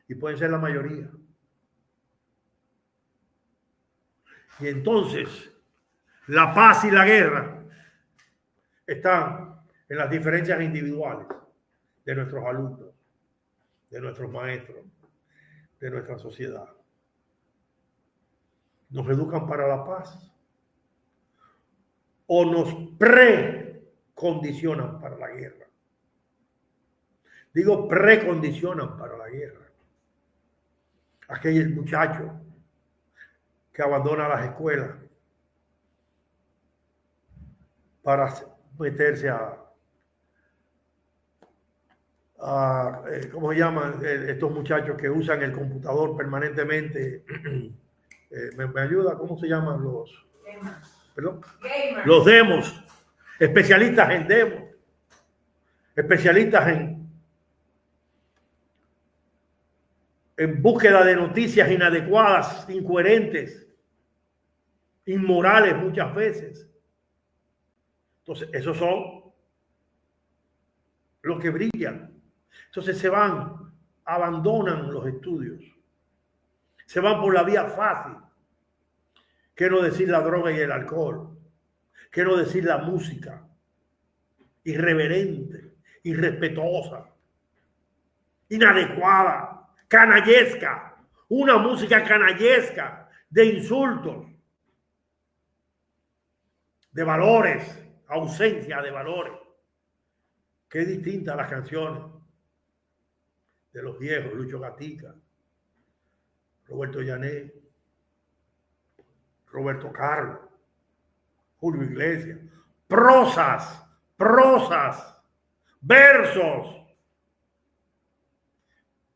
y pueden ser la mayoría. Y entonces la paz y la guerra están en las diferencias individuales de nuestros alumnos, de nuestros maestros, de nuestra sociedad. Nos educan para la paz o nos precondicionan para la guerra. Digo precondicionan para la guerra. Aquel muchacho que abandona las escuelas para meterse ¿cómo se llaman estos muchachos que usan el computador permanentemente? ¿Me ayuda? ¿Cómo se llaman los? ¿Perdón? Gamers. Los demos, especialistas en demos, especialistas en búsqueda de noticias inadecuadas, incoherentes, inmorales muchas veces. Entonces, esos son los que brillan. Entonces se van, abandonan los estudios, se van por la vía fácil. ¿Qué no decir la droga y el alcohol? ¿Qué no decir la música irreverente, irrespetuosa, inadecuada, canallesca? Una música canallesca de insultos, de valores, ausencia de valores. Qué distinta a las canciones de los viejos, Lucho Gatica, Roberto Llané, Roberto Carlos, Julio Iglesias. Prosas, versos.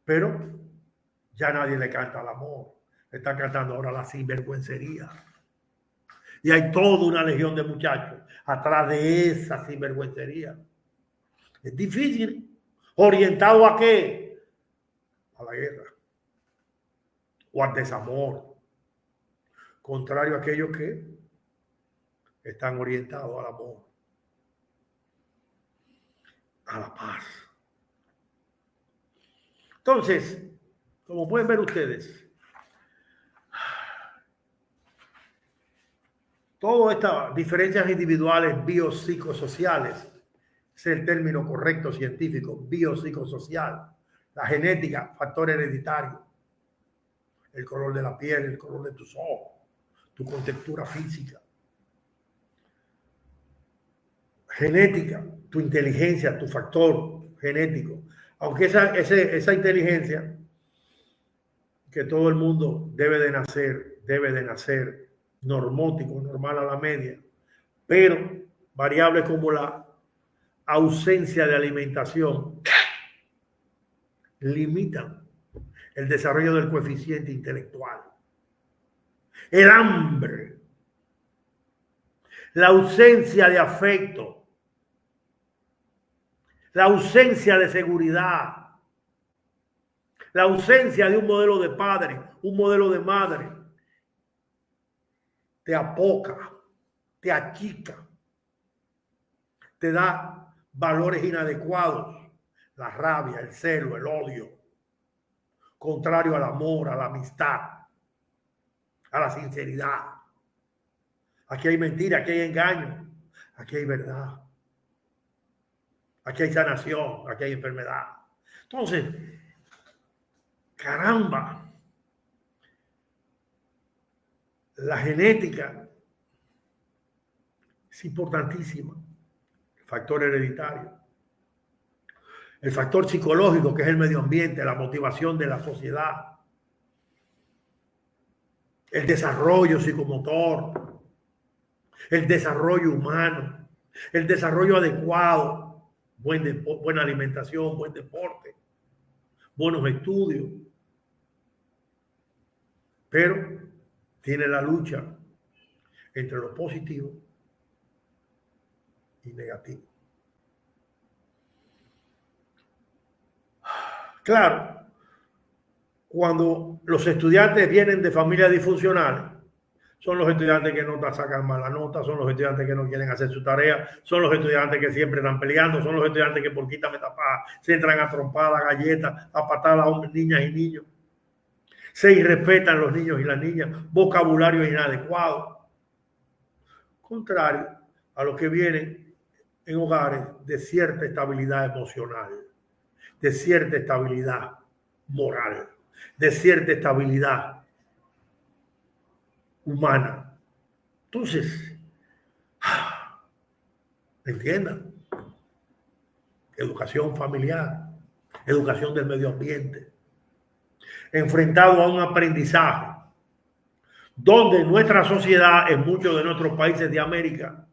Pero ya nadie le canta al amor. Le están cantando ahora la sinvergüencería. Y hay toda una legión de muchachos atrás de esa sinvergüencería. Es difícil. ¿Orientado a qué? A la guerra. O al desamor. Contrario a aquellos que están orientados al amor, a la paz. Entonces, como pueden ver ustedes, todas estas diferencias individuales biopsicosociales, es el término correcto científico, biopsicosocial, la genética, factor hereditario, el color de la piel, el color de tus ojos, tu contextura física, genética, tu inteligencia, tu factor genético. Aunque esa inteligencia que todo el mundo debe de nacer normótico, normal a la media, pero variables como la ausencia de alimentación limitan el desarrollo del coeficiente intelectual. El hambre la ausencia de afecto, la ausencia de seguridad, la ausencia de un modelo de padre, un modelo de madre, te apoca, te achica, te da valores inadecuados, la rabia, el celo, el odio, contrario al amor, a la amistad, a la sinceridad. Aquí hay mentira, aquí hay engaño, aquí hay verdad, aquí hay sanación, aquí hay enfermedad. Entonces, caramba, la genética es importantísima, el factor hereditario, el factor psicológico, que es el medio ambiente, la motivación de la sociedad, el desarrollo psicomotor, el desarrollo humano, el desarrollo adecuado, buena alimentación, buen deporte, buenos estudios, pero tiene la lucha entre lo positivo y negativo. Claro, cuando los estudiantes vienen de familias disfuncionales, son los estudiantes que no sacan mala nota, son los estudiantes que no quieren hacer su tarea, son los estudiantes que siempre están peleando, son los estudiantes que por quítame tapada se entran a trompadas, a galletas, a patadas a niñas y niños. Se irrespetan los niños y las niñas, vocabulario inadecuado. Contrario a los que vienen en hogares de cierta estabilidad emocional, de cierta estabilidad moral, de cierta estabilidad humana. Entonces, entiendan, educación familiar, educación del medio ambiente, enfrentado a un aprendizaje donde nuestra sociedad, en muchos de nuestros países de América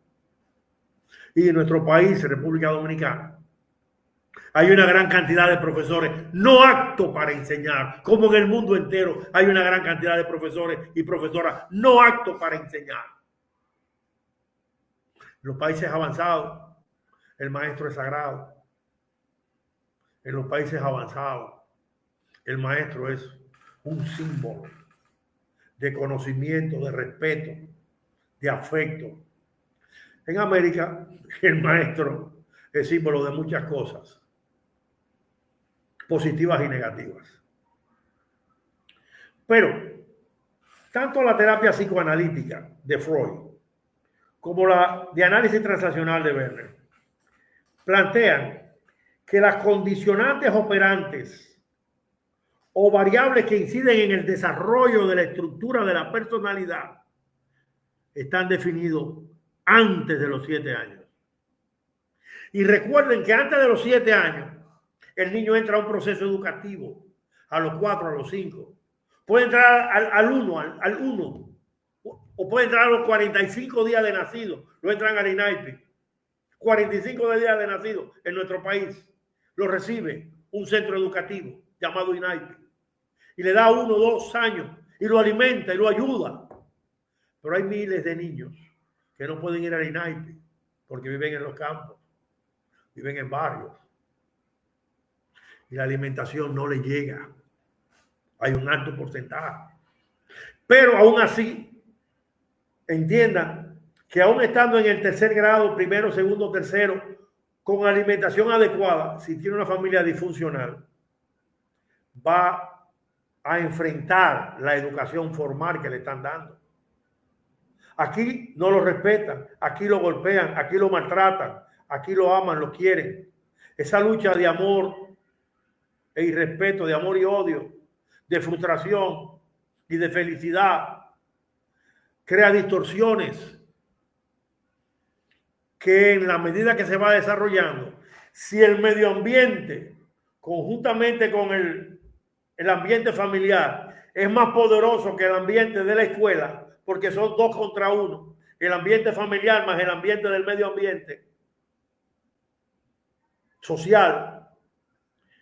y en nuestro país, República Dominicana, hay una gran cantidad de profesores no aptos para enseñar, como en el mundo entero hay una gran cantidad de profesores y profesoras no aptos para enseñar. En los países avanzados, el maestro es sagrado. En los países avanzados, el maestro es un símbolo de conocimiento, de respeto, de afecto. En América, el maestro es símbolo de muchas cosas, positivas y negativas. Pero tanto la terapia psicoanalítica de Freud como la de análisis transaccional de Werner plantean que las condicionantes operantes o variables que inciden en el desarrollo de la estructura de la personalidad están definidos antes de los 7 años. Y recuerden que antes de los 7 años, el niño entra a un proceso educativo, a los 4, a los 5. Puede entrar al 1, o puede entrar a los 45 días de nacido. Lo entran al INAIPI. 45 días de nacido en nuestro país. Lo recibe un centro educativo llamado INAIPI. Y le da 1 o 2 años y lo alimenta y lo ayuda. Pero hay miles de niños que no pueden ir al INAIPI porque viven en los campos, viven en barrios. Y la alimentación no le llega. Hay un alto porcentaje. Pero aún así, entiendan que aún estando en el tercer grado, primero, segundo, tercero, con alimentación adecuada, si tiene una familia disfuncional, va a enfrentar la educación formal que le están dando. Aquí no lo respetan, aquí lo golpean, aquí lo maltratan, aquí lo aman, lo quieren. Esa lucha de amor e irrespeto, de amor y odio, de frustración y de felicidad, crea distorsiones que en la medida que se va desarrollando, si el medio ambiente, conjuntamente con el ambiente familiar, es más poderoso que el ambiente de la escuela, porque son 2 contra 1, el ambiente familiar más el ambiente del medio ambiente social,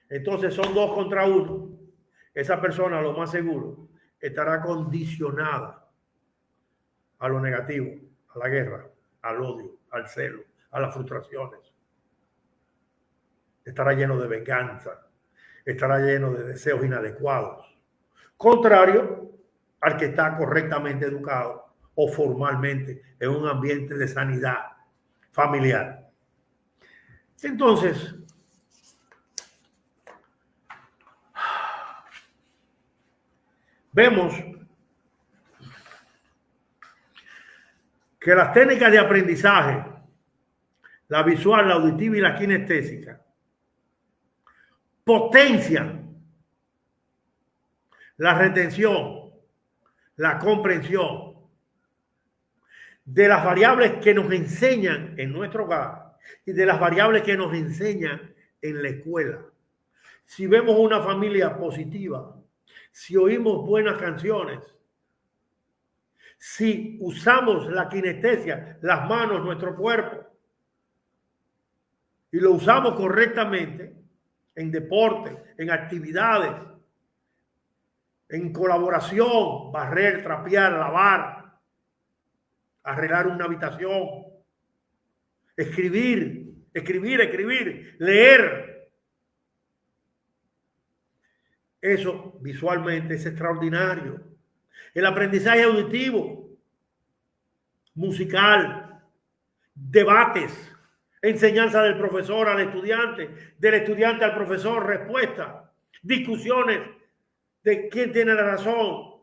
entonces son 2 contra 1. Esa persona, lo más seguro, estará condicionada a lo negativo, a la guerra, al odio, al celo, a las frustraciones. Estará lleno de venganza, estará lleno de deseos inadecuados. Contrario al que está correctamente educado o formalmente en un ambiente de sanidad familiar. Entonces, vemos que las técnicas de aprendizaje, la visual, la auditiva y la kinestésica, potencian la retención, la comprensión de las variables que nos enseñan en nuestro hogar y de las variables que nos enseñan en la escuela. Si vemos una familia positiva, si oímos buenas canciones, si usamos la kinestesia, las manos, nuestro cuerpo, y lo usamos correctamente en deporte, en actividades, en colaboración, barrer, trapear, lavar, arreglar una habitación, escribir, leer. Eso visualmente es extraordinario. El aprendizaje auditivo, musical, debates, enseñanza del profesor al estudiante, del estudiante al profesor, respuesta, discusiones de quién tiene la razón,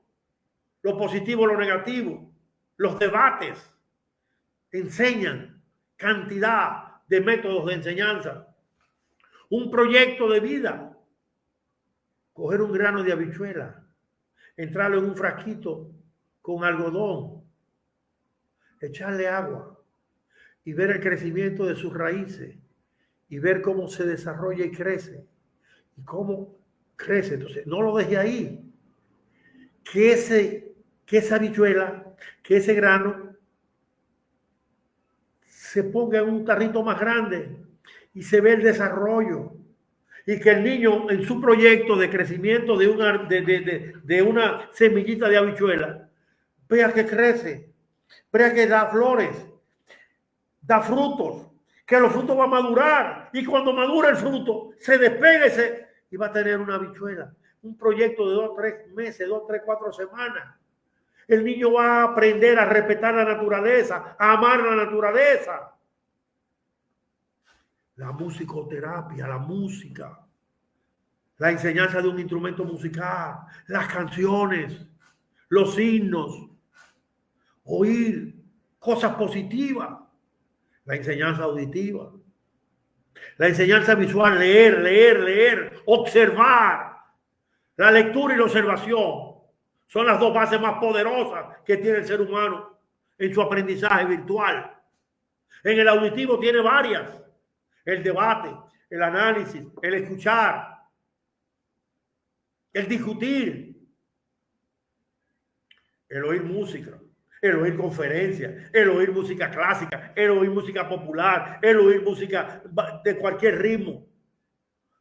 lo positivo, lo negativo, los debates, enseñan cantidad de métodos de enseñanza. Un proyecto de vida, coger un grano de habichuela, entrarlo en un frasquito con algodón, echarle agua y ver el crecimiento de sus raíces y ver cómo se desarrolla y crece y cómo crece. Entonces, no lo deje ahí. Que esa habichuela, que ese grano se ponga en un tarrito más grande y se ve el desarrollo. Y que el niño en su proyecto de crecimiento de una semillita de habichuela vea que crece, vea que da flores, da frutos, que los frutos van a madurar y cuando madura el fruto se despega y va a tener una habichuela. Un proyecto de 2, 3 meses, 2, 3, 4 semanas. El niño va a aprender a respetar la naturaleza, a amar la naturaleza. La musicoterapia, la música, la enseñanza de un instrumento musical, las canciones, los himnos, oír cosas positivas, la enseñanza auditiva, la enseñanza visual, leer, observar. La lectura y la observación son las dos bases más poderosas que tiene el ser humano en su aprendizaje virtual. En el auditivo tiene varias: el debate, el análisis, el escuchar, el discutir, el oír música, el oír conferencias, el oír música clásica, el oír música popular, el oír música de cualquier ritmo,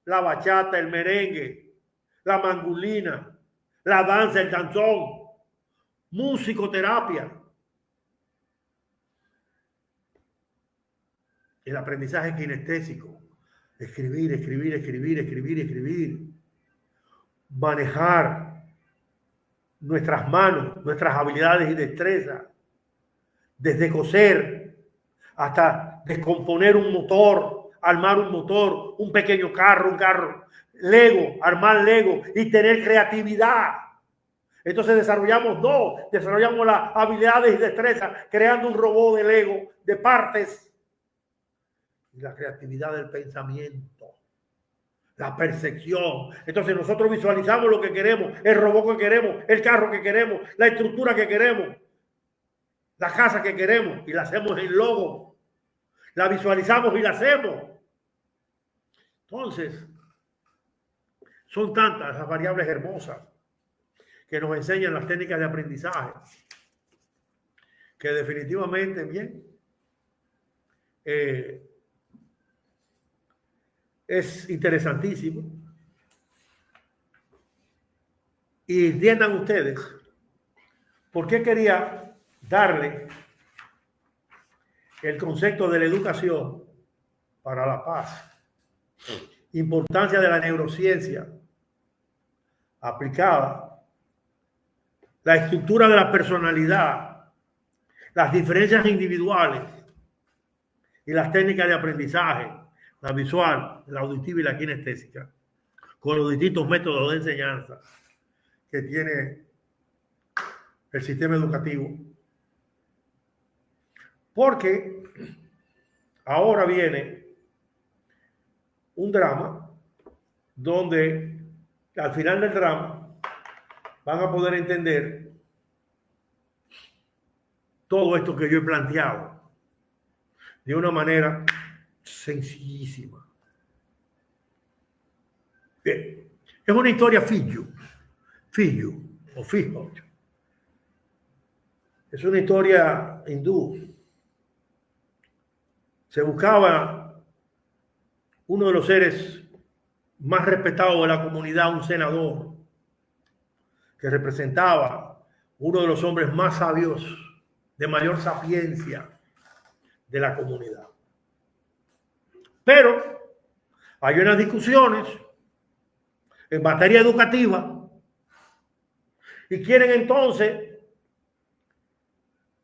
la bachata, el merengue, la mangulina, la danza, el danzón, musicoterapia. El aprendizaje kinestésico, escribir, manejar nuestras manos, nuestras habilidades y destrezas, desde coser hasta descomponer un motor, armar un motor, un pequeño carro, Lego, armar Lego y tener creatividad. Entonces desarrollamos las habilidades y destrezas creando un robot de Lego, de partes. Y la creatividad del pensamiento, la percepción. Entonces nosotros visualizamos lo que queremos, el robot que queremos, el carro que queremos, la estructura que queremos, la casa que queremos y la hacemos en logo. La visualizamos y la hacemos. Entonces, son tantas las variables hermosas que nos enseñan las técnicas de aprendizaje que definitivamente, bien, es interesantísimo. Y entiendan ustedes por qué quería darle el concepto de la educación para la paz, importancia de la neurociencia aplicada, la estructura de la personalidad, las diferencias individuales y las técnicas de aprendizaje, la visual, la auditiva y la kinestésica, con los distintos métodos de enseñanza que tiene el sistema educativo. Porque ahora viene un drama donde al final del drama van a poder entender todo esto que yo he planteado de una manera sencillísima. Bien. Es una historia fijo. Es una historia hindú. Se buscaba uno de los seres más respetados de la comunidad, un senador que representaba uno de los hombres más sabios, de mayor sapiencia de la comunidad. Pero hay unas discusiones en materia educativa y quieren entonces,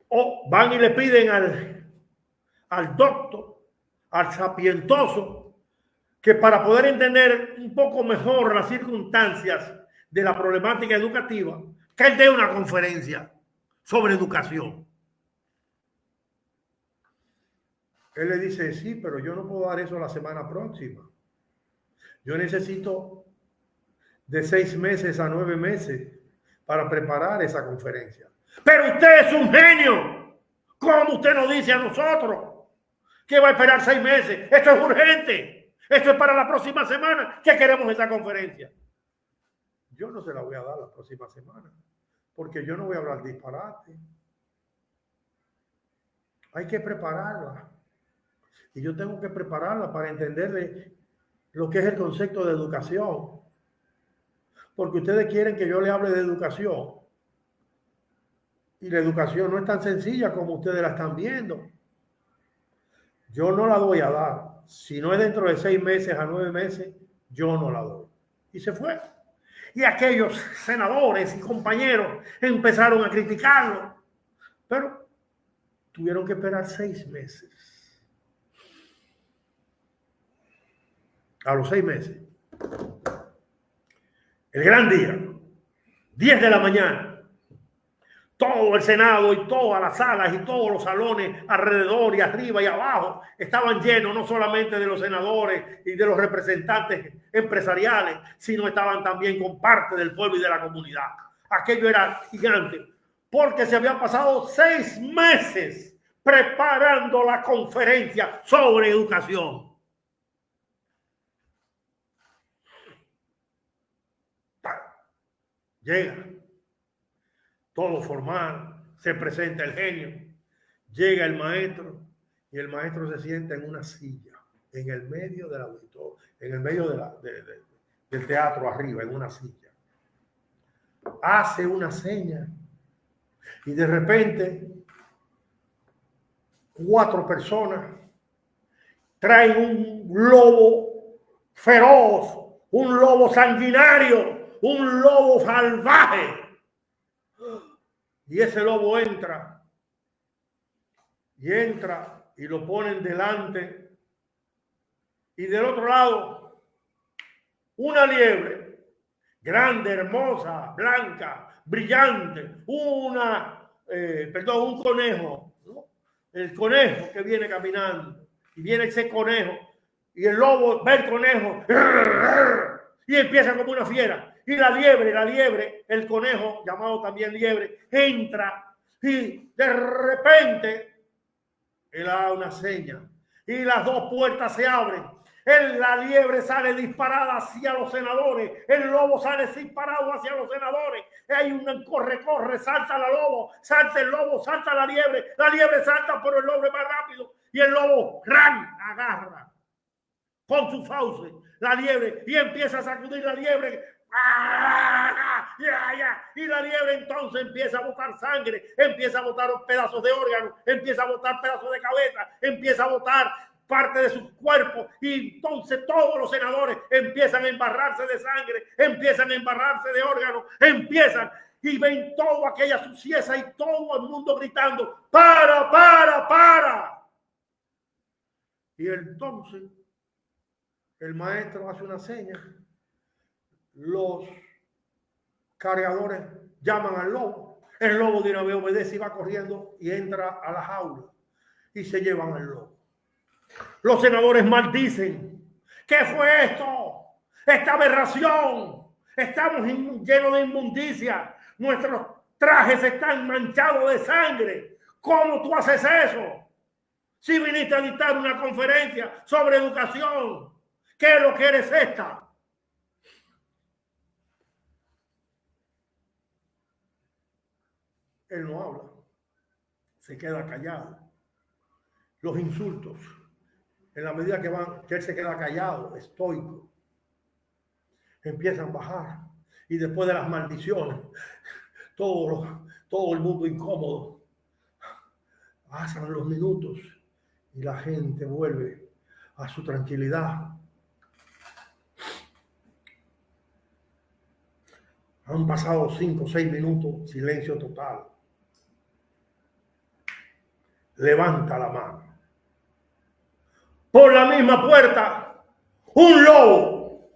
o van y le piden al docto, al sapientoso, que para poder entender un poco mejor las circunstancias de la problemática educativa, que él dé una conferencia sobre educación. Él le dice, sí, pero yo no puedo dar eso la semana próxima. Yo necesito de 6 meses a 9 meses para preparar esa conferencia. Pero usted es un genio. ¿Cómo usted nos dice a nosotros que va a esperar 6 meses? Esto es urgente. Esto es para la próxima semana. ¿Qué queremos esa conferencia? Yo no se la voy a dar la próxima semana, porque yo no voy a hablar disparate. Hay que prepararla. Y yo tengo que prepararla para entenderle lo que es el concepto de educación. Porque ustedes quieren que yo le hable de educación. Y la educación no es tan sencilla como ustedes la están viendo. Yo no la voy a dar. Si no es dentro de 6 meses a 9 meses, yo no la doy. Y se fue. Y aquellos senadores y compañeros empezaron a criticarlo. Pero tuvieron que esperar 6 meses. A los 6 meses. El gran día. 10 de la mañana. Todo el Senado y todas las salas y todos los salones alrededor y arriba y abajo estaban llenos no solamente de los senadores y de los representantes empresariales, sino estaban también con parte del pueblo y de la comunidad. Aquello era gigante, porque se habían pasado 6 meses preparando la conferencia sobre educación. Llega. Todo formal, se presenta el genio, llega el maestro y el maestro se sienta en una silla, en el medio del auditorio, en el medio del teatro arriba, en una silla. Hace una seña y de repente 4 personas traen un lobo feroz, un lobo sanguinario, un lobo salvaje. Y ese lobo entra y lo ponen delante. Y del otro lado, una liebre, grande, hermosa, blanca, brillante, un conejo, ¿no? El conejo que viene caminando. Y viene ese conejo. Y el lobo ve el conejo y empieza como una fiera. Y la liebre, el conejo, llamado también liebre, entra y de repente él da una seña y las 2 puertas se abren. La liebre sale disparada hacia los senadores, el lobo sale disparado hacia los senadores. Hay un corre, salta el lobo, salta la liebre salta, pero el lobo es más rápido y el lobo agarra con su fauce la liebre y empieza a sacudir la liebre. Y la liebre entonces empieza a botar sangre, empieza a botar pedazos de órganos, empieza a botar pedazos de cabeza, empieza a botar parte de su cuerpo, y entonces todos los senadores empiezan a embarrarse de sangre, empiezan a embarrarse de órganos, empiezan y ven toda aquella suciedad y todo el mundo gritando, para. Y entonces el maestro hace una seña, los cargadores llaman al lobo, el lobo de una vez obedece y va corriendo y entra a la jaula y se llevan al lobo. Los senadores maldicen. ¿Qué fue esto? Esta aberración. Estamos llenos de inmundicia. Nuestros trajes están manchados de sangre. ¿Cómo tú haces eso? Si viniste a dictar una conferencia sobre educación, ¿qué es lo que eres esta? Él no habla. Se queda callado. Los insultos, en la medida que él se queda callado, estoico, empiezan a bajar. Y después de las maldiciones, todo el mundo incómodo. Pasan los minutos y la gente vuelve a su tranquilidad. Han pasado 5 o 6 minutos, silencio total. Levanta la mano. Por la misma puerta, un lobo.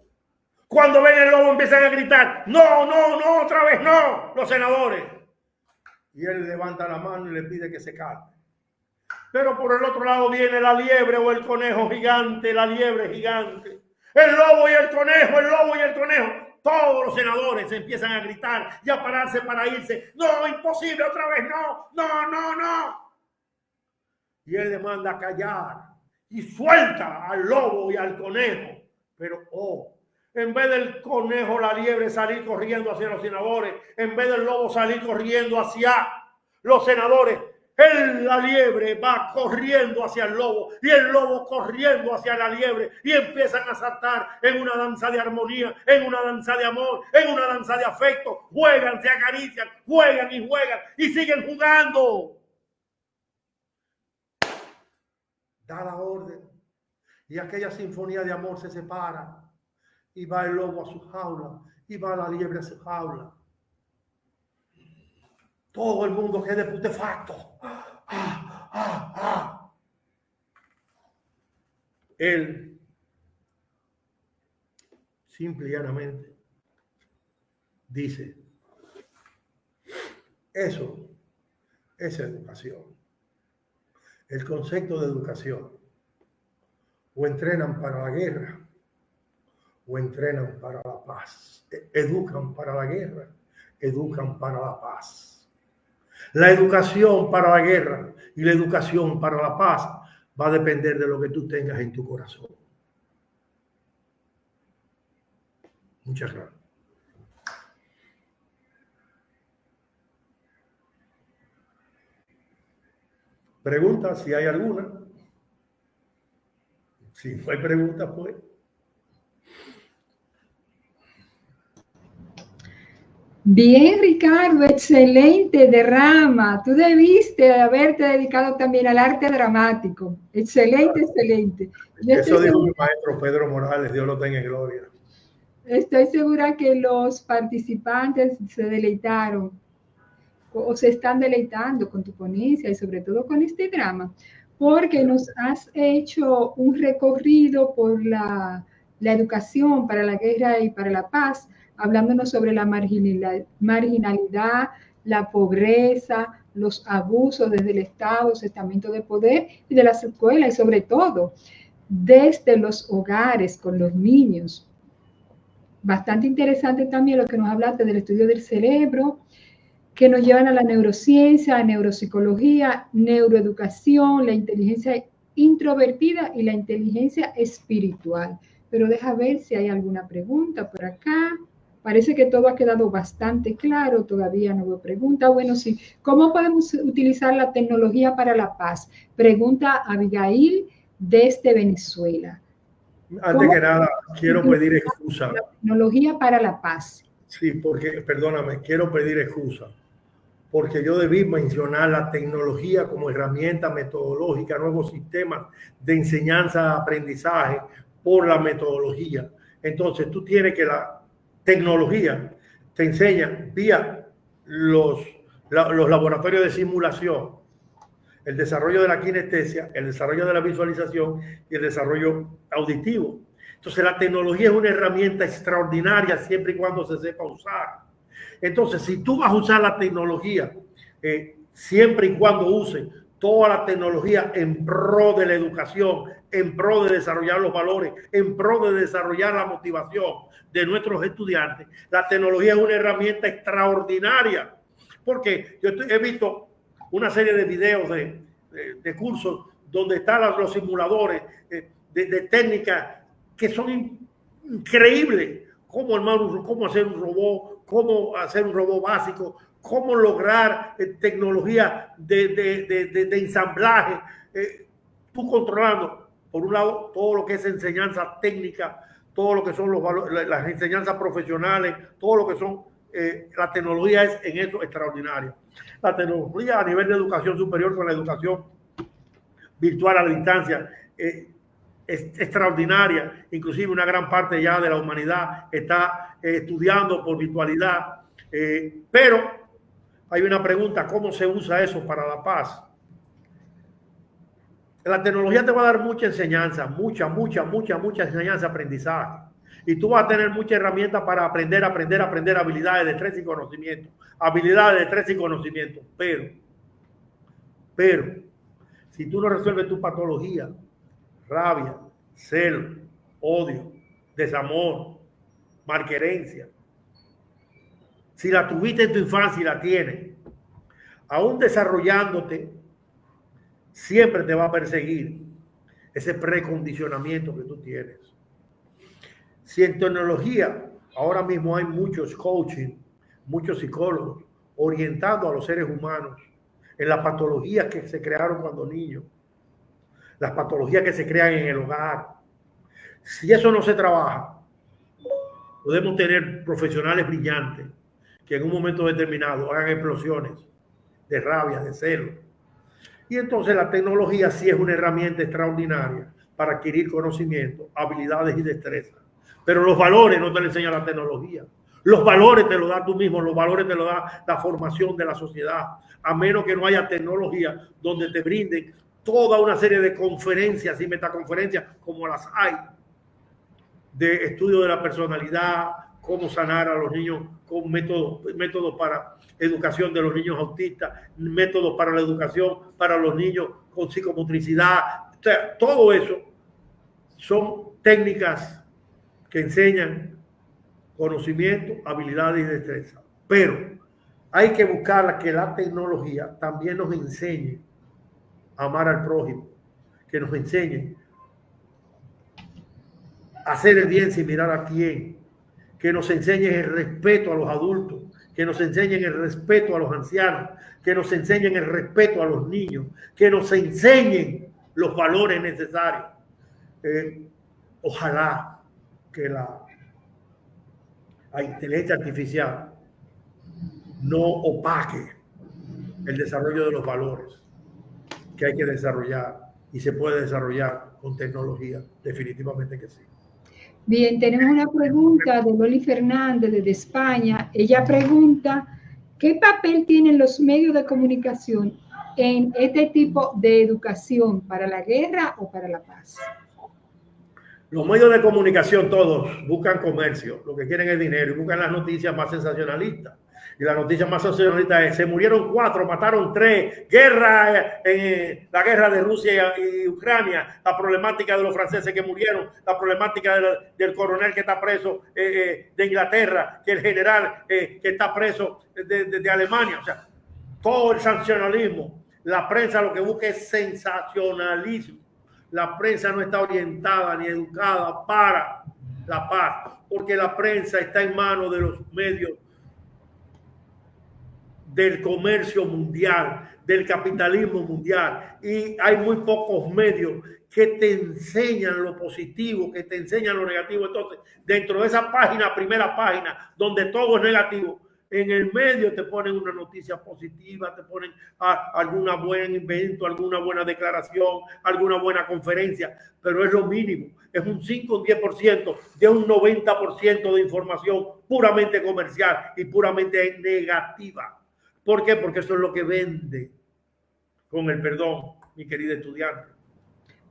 Cuando ven el lobo empiezan a gritar, no, otra vez no, los senadores. Y él levanta la mano y le pide que se calme. Pero por el otro lado viene la liebre o el conejo gigante, la liebre gigante. El lobo y el conejo, el lobo y el conejo. Todos los senadores empiezan a gritar y a pararse para irse. No, imposible, otra vez no. Y él le manda a callar y suelta al lobo y al conejo. Pero, en vez del conejo, la liebre salir corriendo hacia los senadores, en vez del lobo salir corriendo hacia los senadores, la liebre va corriendo hacia el lobo y el lobo corriendo hacia la liebre y empiezan a saltar en una danza de armonía, en una danza de amor, en una danza de afecto. Juegan, se acarician, juegan y siguen jugando. Da la orden y aquella sinfonía de amor se separa y va el lobo a su jaula y va la liebre a su jaula. Todo el mundo queda putefacto. Él simple y llanamente dice, eso es educación. El concepto de educación, o entrenan para la guerra o entrenan para la paz. Educan para la guerra, educan para la paz. La educación para la guerra y la educación para la paz va a depender de lo que tú tengas en tu corazón. Muchas gracias. Pregunta si hay alguna. Si no hay preguntas, pues. Bien, Ricardo, excelente derrama. Tú debiste haberte dedicado también al arte dramático. Excelente. Eso dijo mi maestro Pedro Morales, Dios lo tenga en gloria. Estoy segura que los participantes se deleitaron o se están deleitando con tu ponencia y sobre todo con este drama, porque nos has hecho un recorrido por la educación para la guerra y para la paz, hablándonos sobre la marginalidad, la pobreza, los abusos desde el Estado, los estamentos de poder y de las escuelas, y sobre todo desde los hogares con los niños. Bastante interesante también lo que nos hablaste del estudio del cerebro, que nos llevan a la neurociencia, neuropsicología, neuroeducación, la inteligencia introvertida y la inteligencia espiritual. Pero deja ver si hay alguna pregunta por acá. Parece que todo ha quedado bastante claro, todavía no veo pregunta. Bueno, sí, ¿cómo podemos utilizar la tecnología para la paz? Pregunta Abigail desde Venezuela. Antes que nada, quiero pedir excusa. La tecnología para la paz. Sí, porque, perdóname, quiero pedir excusa, porque yo debí mencionar la tecnología como herramienta metodológica, nuevos sistemas de enseñanza-aprendizaje por la metodología. Entonces, tú tienes que la tecnología te enseña vía los laboratorios de simulación, el desarrollo de la kinestesia, el desarrollo de la visualización y el desarrollo auditivo. Entonces, la tecnología es una herramienta extraordinaria siempre y cuando se sepa usar. Entonces, si tú vas a usar la tecnología, siempre y cuando uses toda la tecnología en pro de la educación, en pro de desarrollar los valores, en pro de desarrollar la motivación de nuestros estudiantes, la tecnología es una herramienta extraordinaria. Porque yo he visto una serie de videos de cursos donde están los simuladores de técnicas que son increíbles. Cómo hacer un robot básico, cómo lograr tecnología de ensamblaje, tú controlando, por un lado, todo lo que es enseñanza técnica, todo lo que son las enseñanzas profesionales, todo lo que son, la tecnología es en eso extraordinaria. La tecnología a nivel de educación superior con la educación virtual a la distancia es extraordinaria. Inclusive una gran parte ya de la humanidad está estudiando por virtualidad. Pero hay una pregunta: ¿cómo se usa eso para la paz? La tecnología te va a dar mucha enseñanza, mucha enseñanza, aprendizaje. Y tú vas a tener muchas herramientas para aprender habilidades, destrezas y conocimientos. Habilidades, destrezas y conocimientos. Pero, si tú no resuelves tu patología, rabia, celo, odio, desamor, malquerencia, si la tuviste en tu infancia y la tienes, aún desarrollándote, siempre te va a perseguir ese precondicionamiento que tú tienes. Si en tecnología ahora mismo hay muchos coaching, muchos psicólogos orientando a los seres humanos en las patologías que se crearon cuando niños, las patologías que se crean en el hogar, si eso no se trabaja, podemos tener profesionales brillantes que en un momento determinado hagan explosiones de rabia, de celo. Y entonces la tecnología sí es una herramienta extraordinaria para adquirir conocimiento, habilidades y destrezas. Pero los valores no te lo enseña la tecnología. Los valores te los da tú mismo, los valores te los da la formación de la sociedad. A menos que no haya tecnología donde te brinden toda una serie de conferencias y metaconferencias como las hay, de estudio de la personalidad, cómo sanar a los niños con métodos para educación de los niños autistas, métodos para la educación para los niños con psicomotricidad. O sea, todo eso son técnicas que enseñan conocimiento, habilidades y destreza. Pero hay que buscar que la tecnología también nos enseñe a amar al prójimo, que nos enseñe a hacer el bien sin mirar a quién, que nos enseñen el respeto a los adultos, que nos enseñen el respeto a los ancianos, que nos enseñen el respeto a los niños, que nos enseñen los valores necesarios. Ojalá que la inteligencia artificial no opaque el desarrollo de los valores que hay que desarrollar y se puede desarrollar con tecnología, definitivamente que sí. Bien, tenemos una pregunta de Loli Fernández desde España. Ella pregunta, ¿qué papel tienen los medios de comunicación en este tipo de educación para la guerra o para la paz? Los medios de comunicación todos buscan comercio, lo que quieren es dinero y buscan las noticias más sensacionalistas. Y la noticia más sensacionalista es: se murieron 4, mataron 3, guerra, la guerra de Rusia y Ucrania, la problemática de los franceses que murieron, la problemática del coronel que está preso de Inglaterra, que el general que está preso de Alemania. O sea, todo el sensacionalismo. La prensa lo que busca es sensacionalismo. La prensa no está orientada ni educada para la paz, porque la prensa está en manos de los medios del comercio mundial, del capitalismo mundial, y hay muy pocos medios que te enseñan lo positivo, que te enseñan lo negativo. Entonces, dentro de esa página, primera página, donde todo es negativo, en el medio te ponen una noticia positiva, te ponen alguna buen invento, alguna buena declaración, alguna buena conferencia, pero es lo mínimo. Es un 5 o 10% de un 90% de información puramente comercial y puramente negativa. ¿Por qué? Porque eso es lo que vende, con el perdón, mi querida estudiante.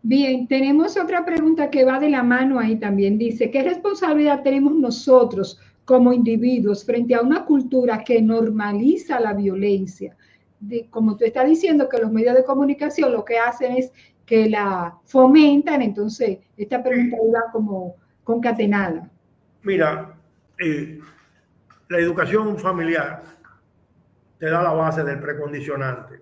Bien, tenemos otra pregunta que va de la mano ahí también. Dice, ¿qué responsabilidad tenemos nosotros como individuos frente a una cultura que normaliza la violencia? Como tú estás diciendo que los medios de comunicación lo que hacen es que la fomentan, entonces esta pregunta iba como concatenada. Mira, la educación familiar te da la base del precondicionante,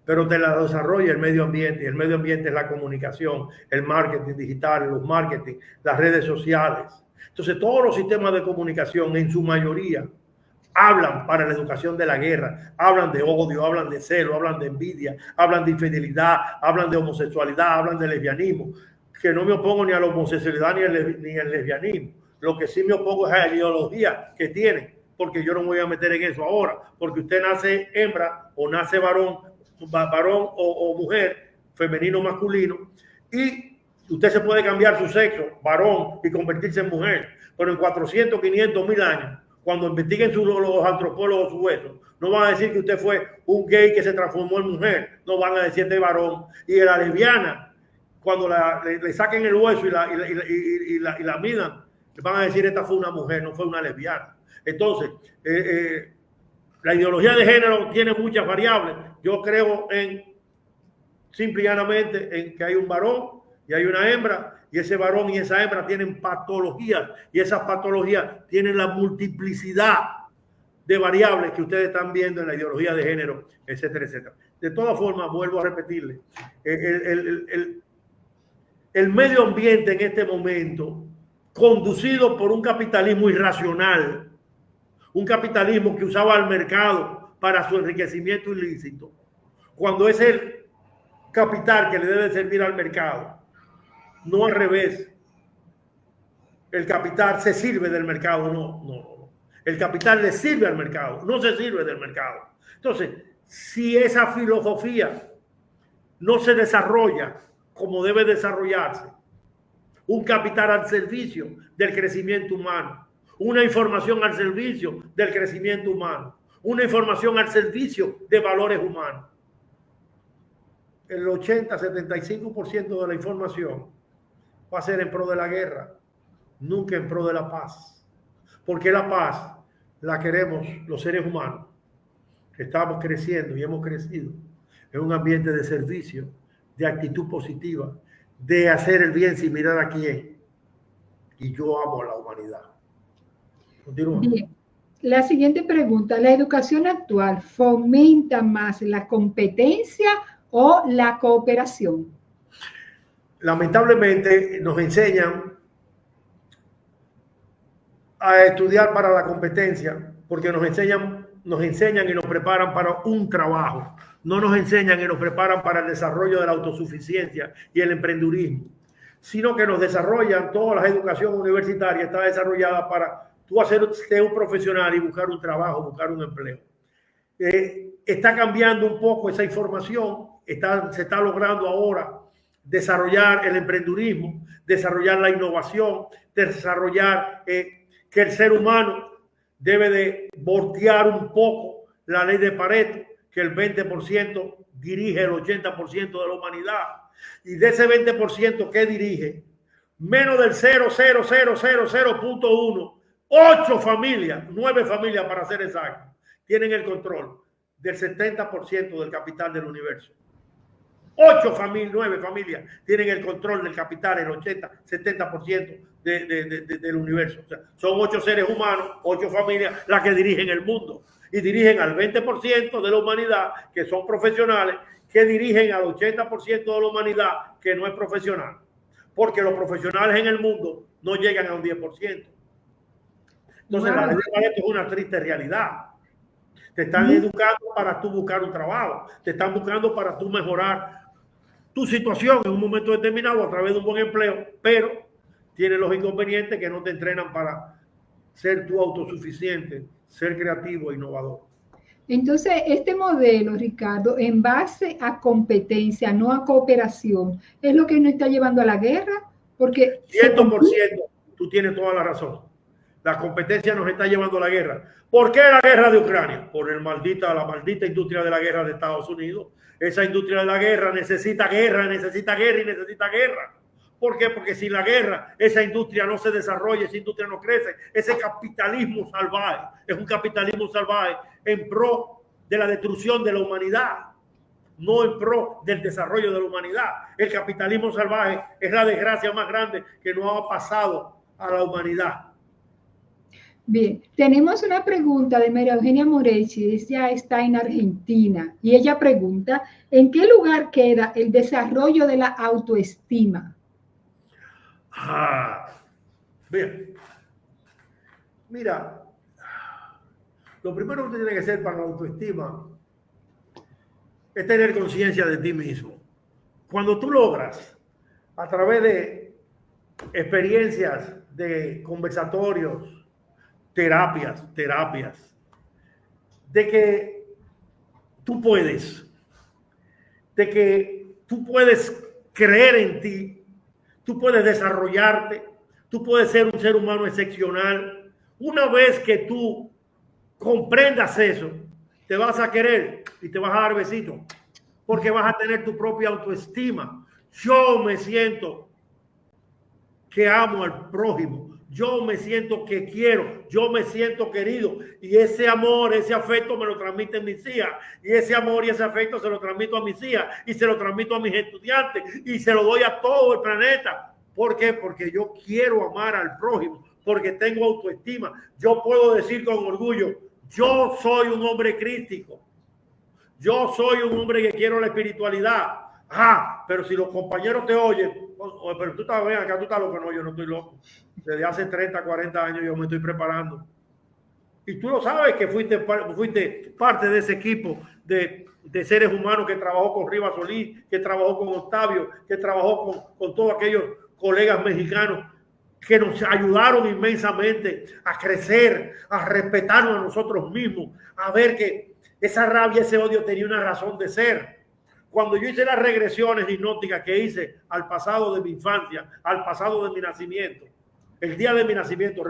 pero te la desarrolla el medio ambiente, y el medio ambiente es la comunicación, el marketing digital, los marketing, las redes sociales. Entonces, todos los sistemas de comunicación, en su mayoría, hablan para la educación de la guerra, hablan de odio, hablan de celo, hablan de envidia, hablan de infidelidad, hablan de homosexualidad, hablan de lesbianismo, que no me opongo ni a la homosexualidad ni al lesbianismo. Lo que sí me opongo es a la ideología que tienen, porque yo no me voy a meter en eso ahora, porque usted nace hembra o nace varón o mujer, femenino o masculino, y usted se puede cambiar su sexo, varón, y convertirse en mujer, pero en 400, 500, 1000 años, cuando investiguen los antropólogos su hueso, no van a decir que usted fue un gay que se transformó en mujer, no van a decir de varón. Y la lesbiana, cuando le saquen el hueso y la midan, van a decir esta fue una mujer, no fue una lesbiana. Entonces, la ideología de género tiene muchas variables. Yo creo simple y llanamente en que hay un varón y hay una hembra, y ese varón y esa hembra tienen patologías, y esas patologías tienen la multiplicidad de variables que ustedes están viendo en la ideología de género, etcétera, etcétera. De todas formas, vuelvo a repetirle, el medio ambiente en este momento, conducido por un capitalismo irracional, un capitalismo que usaba al mercado para su enriquecimiento ilícito, cuando es el capital que le debe servir al mercado, no al revés. El capital se sirve del mercado, no. El capital le sirve al mercado, no se sirve del mercado. Entonces, si esa filosofía no se desarrolla como debe desarrollarse, un capital al servicio del crecimiento humano, una información al servicio del crecimiento humano, una información al servicio de valores humanos, el 80-75% de la información va a ser en pro de la guerra, nunca en pro de la paz. Porque la paz la queremos los seres humanos, que estamos creciendo y hemos crecido en un ambiente de servicio, de actitud positiva, de hacer el bien sin mirar a quién. Y yo amo a la humanidad. Continúa. Bien. La siguiente pregunta, ¿la educación actual fomenta más la competencia o la cooperación? Lamentablemente nos enseñan a estudiar para la competencia, porque nos enseñan y nos preparan para un trabajo. No nos enseñan y nos preparan para el desarrollo de la autosuficiencia y el emprendurismo, sino que nos desarrollan, toda la educación universitaria está desarrollada para tú ser un profesional y buscar un trabajo, buscar un empleo. Está cambiando un poco esa información, se está logrando ahora desarrollar el emprendurismo, desarrollar la innovación, desarrollar que el ser humano debe de voltear un poco la ley de Pareto, que el 20% dirige el 80% de la humanidad. Y de ese 20% que dirige, menos del 0,0000.1, 8 familias, 9 familias para ser exacto, tienen el control del 70% del capital del universo. 9 familias tienen el control del capital, el 80-70% del universo. O sea, son 8 seres humanos, 8 familias las que dirigen el mundo. Y dirigen al 20% de la humanidad, que son profesionales, que dirigen al 80% de la humanidad, que no es profesional. Porque los profesionales en el mundo no llegan a un 10%. Entonces, la ley de Pareto es una triste realidad. Te están educando para tú buscar un trabajo. Te están buscando para tú mejorar tu situación en un momento determinado a través de un buen empleo, pero tiene los inconvenientes que no te entrenan para ser tú autosuficiente, ser creativo e innovador. Entonces, este modelo, Ricardo, en base a competencia, no a cooperación, es lo que nos está llevando a la guerra, porque 100%, tú tienes toda la razón. La competencia nos está llevando a la guerra. ¿Por qué la guerra de Ucrania? Por la maldita industria de la guerra de Estados Unidos. Esa industria de la guerra necesita guerra, necesita guerra y necesita guerra. ¿Por qué? Porque sin la guerra esa industria no se desarrolla, esa industria no crece. Ese capitalismo salvaje es un capitalismo salvaje en pro de la destrucción de la humanidad, no en pro del desarrollo de la humanidad. El capitalismo salvaje es la desgracia más grande que nos ha pasado a la humanidad. Bien, tenemos una pregunta de María Eugenia Moretti, ella está en Argentina, y ella pregunta, ¿en qué lugar queda el desarrollo de la autoestima? Bien. Mira, lo primero que tiene que ser para la autoestima es tener conciencia de ti mismo. Cuando tú logras, a través de experiencias, de conversatorios, terapias, de que tú puedes, creer en ti, tú puedes desarrollarte, tú puedes ser un ser humano excepcional. Una vez que tú comprendas eso, te vas a querer y te vas a dar besitos, porque vas a tener tu propia autoestima. Yo me siento que amo al prójimo, yo me siento que quiero, yo me siento querido, y ese amor, ese afecto me lo transmiten mis hijas, y ese amor y ese afecto se lo transmito a mis hijas, y se lo transmito a mis estudiantes, y se lo doy a todo el planeta. ¿Por qué? Porque yo quiero amar al prójimo, porque tengo autoestima. Yo puedo decir con orgullo, yo soy un hombre crístico, yo soy un hombre que quiero la espiritualidad. Pero si los compañeros te oyen, pero tú estás bien, acá tú estás loco. No, yo no estoy loco. Desde hace 30, 40 años yo me estoy preparando. Y tú lo sabes que fuiste parte de ese equipo de seres humanos que trabajó con Rivas Solís, que trabajó con Octavio, que trabajó con todos aquellos colegas mexicanos que nos ayudaron inmensamente a crecer, a respetarnos a nosotros mismos, a ver que esa rabia, ese odio tenía una razón de ser. Cuando yo hice las regresiones hipnóticas que hice al pasado de mi infancia, al pasado de mi nacimiento, el día de mi nacimiento,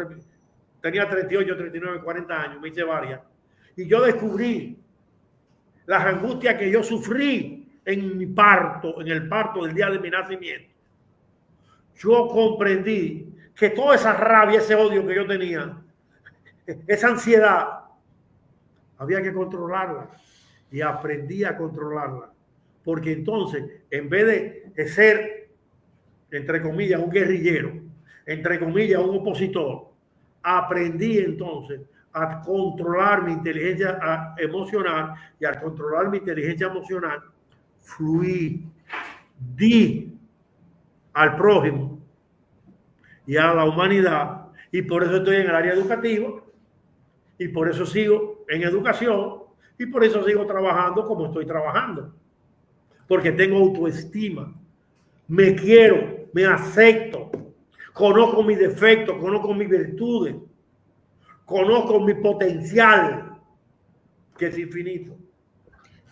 tenía 38, 39, 40 años, me hice varias, y yo descubrí las angustias que yo sufrí en mi parto, en el parto del día de mi nacimiento. Yo comprendí que toda esa rabia, ese odio que yo tenía, esa ansiedad, había que controlarla, y aprendí a controlarla. Porque entonces, en vez de ser, entre comillas, un guerrillero, entre comillas, un opositor, aprendí entonces a controlar mi inteligencia emocional, y al controlar mi inteligencia emocional, fluí, di al prójimo y a la humanidad, y por eso estoy en el área educativa, y por eso sigo en educación, y por eso sigo trabajando como estoy trabajando. Porque tengo autoestima, me quiero, me acepto, conozco mis defectos, conozco mis virtudes, conozco mi potencial, que es infinito.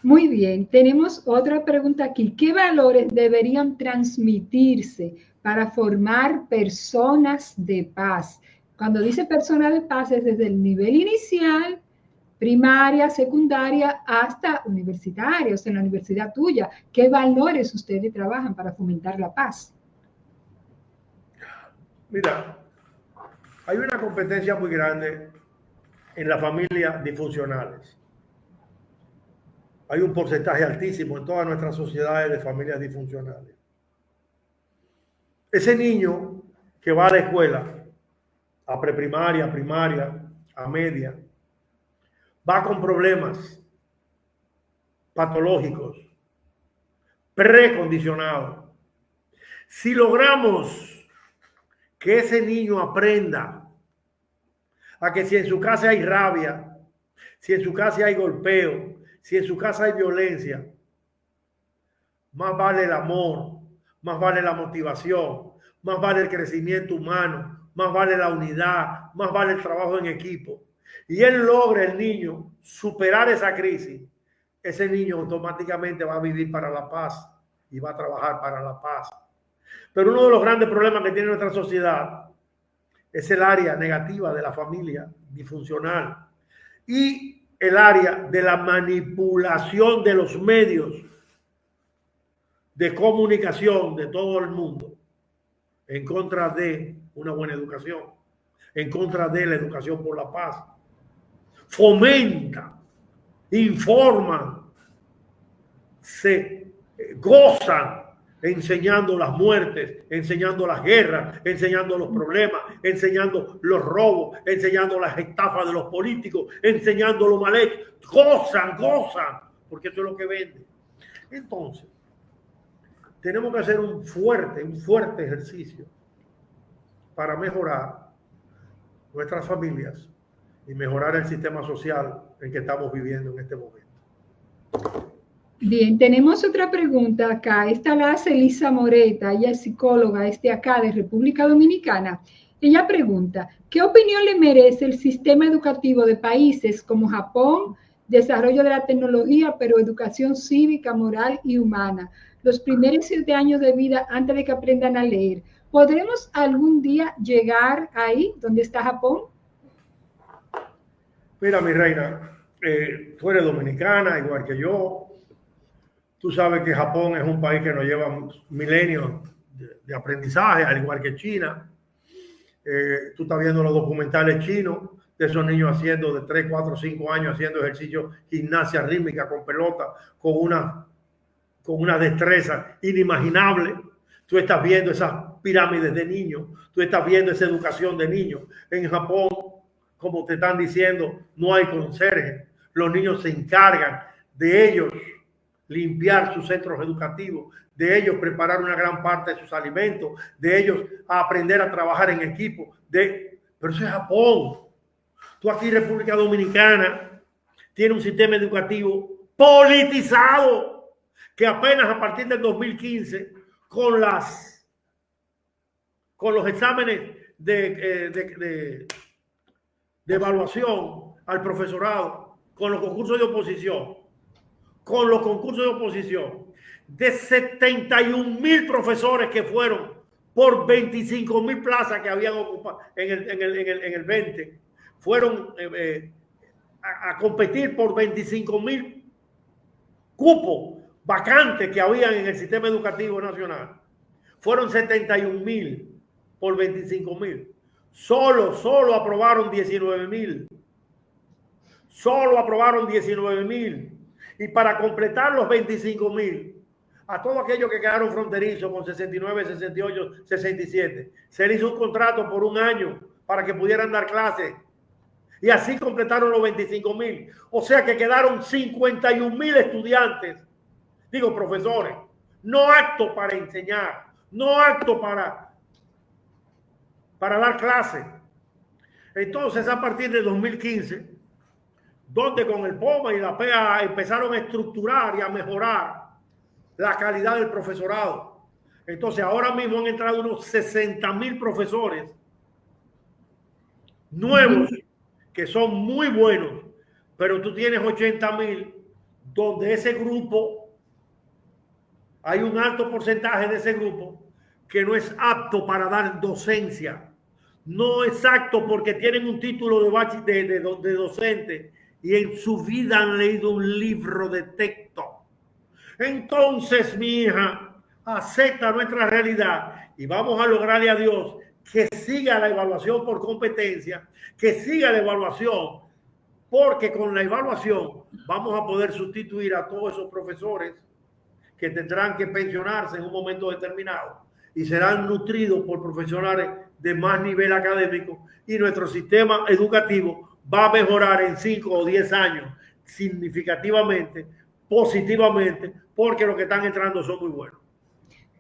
Muy bien, tenemos otra pregunta aquí. ¿Qué valores deberían transmitirse para formar personas de paz? Cuando dice personas de paz es desde el nivel inicial, primaria, secundaria, hasta universitaria, o sea, en la universidad tuya. ¿Qué valores ustedes trabajan para fomentar la paz? Mira, hay una competencia muy grande en las familias disfuncionales. Hay un porcentaje altísimo en todas nuestras sociedades de familias disfuncionales. Ese niño que va a la escuela, a preprimaria, primaria, a media, va con problemas patológicos, precondicionados. Si logramos que ese niño aprenda a que si en su casa hay rabia, si en su casa hay golpeo, si en su casa hay violencia, más vale el amor, más vale la motivación, más vale el crecimiento humano, más vale la unidad, más vale el trabajo en equipo. Y él logra, el niño, superar esa crisis. Ese niño automáticamente va a vivir para la paz y va a trabajar para la paz. Pero uno de los grandes problemas que tiene nuestra sociedad es el área negativa de la familia disfuncional y el área de la manipulación de los medios de comunicación de todo el mundo en contra de una buena educación, en contra de la educación por la paz. Fomenta, informan, se gozan enseñando las muertes, enseñando las guerras, enseñando los problemas, enseñando los robos, enseñando las estafas de los políticos, enseñando lo mal hecho. Gozan, porque eso es lo que venden. Entonces, tenemos que hacer un fuerte ejercicio para mejorar nuestras familias y mejorar el sistema social en que estamos viviendo en este momento. Bien, tenemos otra pregunta acá. Esta la hace Elisa Moreta, ella es psicóloga, es de acá, de República Dominicana. Ella pregunta, ¿qué opinión le merece el sistema educativo de países como Japón, desarrollo de la tecnología, pero educación cívica, moral y humana? Los primeros 7 años de vida antes de que aprendan a leer. ¿Podremos algún día llegar ahí, donde está Japón? Mira, mi reina, tú eres dominicana, igual que yo. Tú sabes que Japón es un país que nos lleva milenios de aprendizaje, al igual que China. Tú estás viendo los documentales chinos de esos niños haciendo de 3, 4, 5 años haciendo ejercicio, gimnasia rítmica con pelota, con una destreza inimaginable. Tú estás viendo esas pirámides de niños, tú estás viendo esa educación de niños. En Japón, como te están diciendo, no hay conserje. Los niños se encargan de ellos limpiar sus centros educativos, de ellos preparar una gran parte de sus alimentos, de ellos aprender a trabajar en equipo. Pero eso es Japón. Tú aquí, República Dominicana, tiene un sistema educativo politizado que apenas a partir del 2015, con los exámenes de evaluación al profesorado, con los concursos de oposición, de 71,000 profesores que fueron por 25,000 plazas que habían ocupado en el 20, fueron a competir por 25,000 cupos vacantes que habían en el sistema educativo nacional. Fueron 71,000 por 25,000. Solo aprobaron 19,000. Solo aprobaron 19,000. Y para completar los 25,000, a todos aquellos que quedaron fronterizos con 69, 68, 67, se les hizo un contrato por un año para que pudieran dar clases. Y así completaron los 25,000. O sea que quedaron 51,000 estudiantes, digo profesores, no aptos para enseñar, no aptos para dar clases. Entonces, a partir de 2015, donde con el POMA y la PEA empezaron a estructurar y a mejorar la calidad del profesorado. Entonces, ahora mismo han entrado unos 60,000 profesores nuevos que son muy buenos, pero tú tienes 80,000 donde ese grupo, hay un alto porcentaje de ese grupo que no es apto para dar docencia. No es apto porque tienen un título de docente y en su vida han leído un libro de texto. Entonces, mi hija, acepta nuestra realidad y vamos a lograrle a Dios que siga la evaluación por competencia, que siga la evaluación, porque con la evaluación vamos a poder sustituir a todos esos profesores que tendrán que pensionarse en un momento determinado y serán nutridos por profesionales de más nivel académico, y nuestro sistema educativo va a mejorar en 5 o 10 años significativamente, positivamente, porque los que están entrando son muy buenos.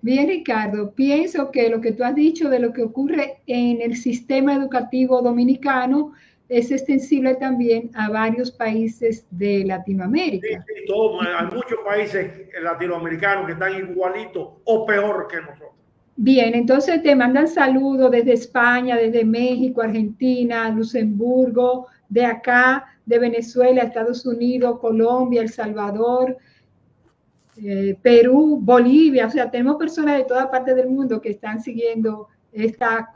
Bien, Ricardo, pienso que lo que tú has dicho de lo que ocurre en el sistema educativo dominicano es extensible también a varios países de Latinoamérica. Sí, hay muchos países latinoamericanos que están igualitos o peor que nosotros. Bien, entonces te mandan saludos desde España, desde México, Argentina, Luxemburgo, de acá, de Venezuela, Estados Unidos, Colombia, El Salvador, Perú, Bolivia. O sea, tenemos personas de toda parte del mundo que están siguiendo esta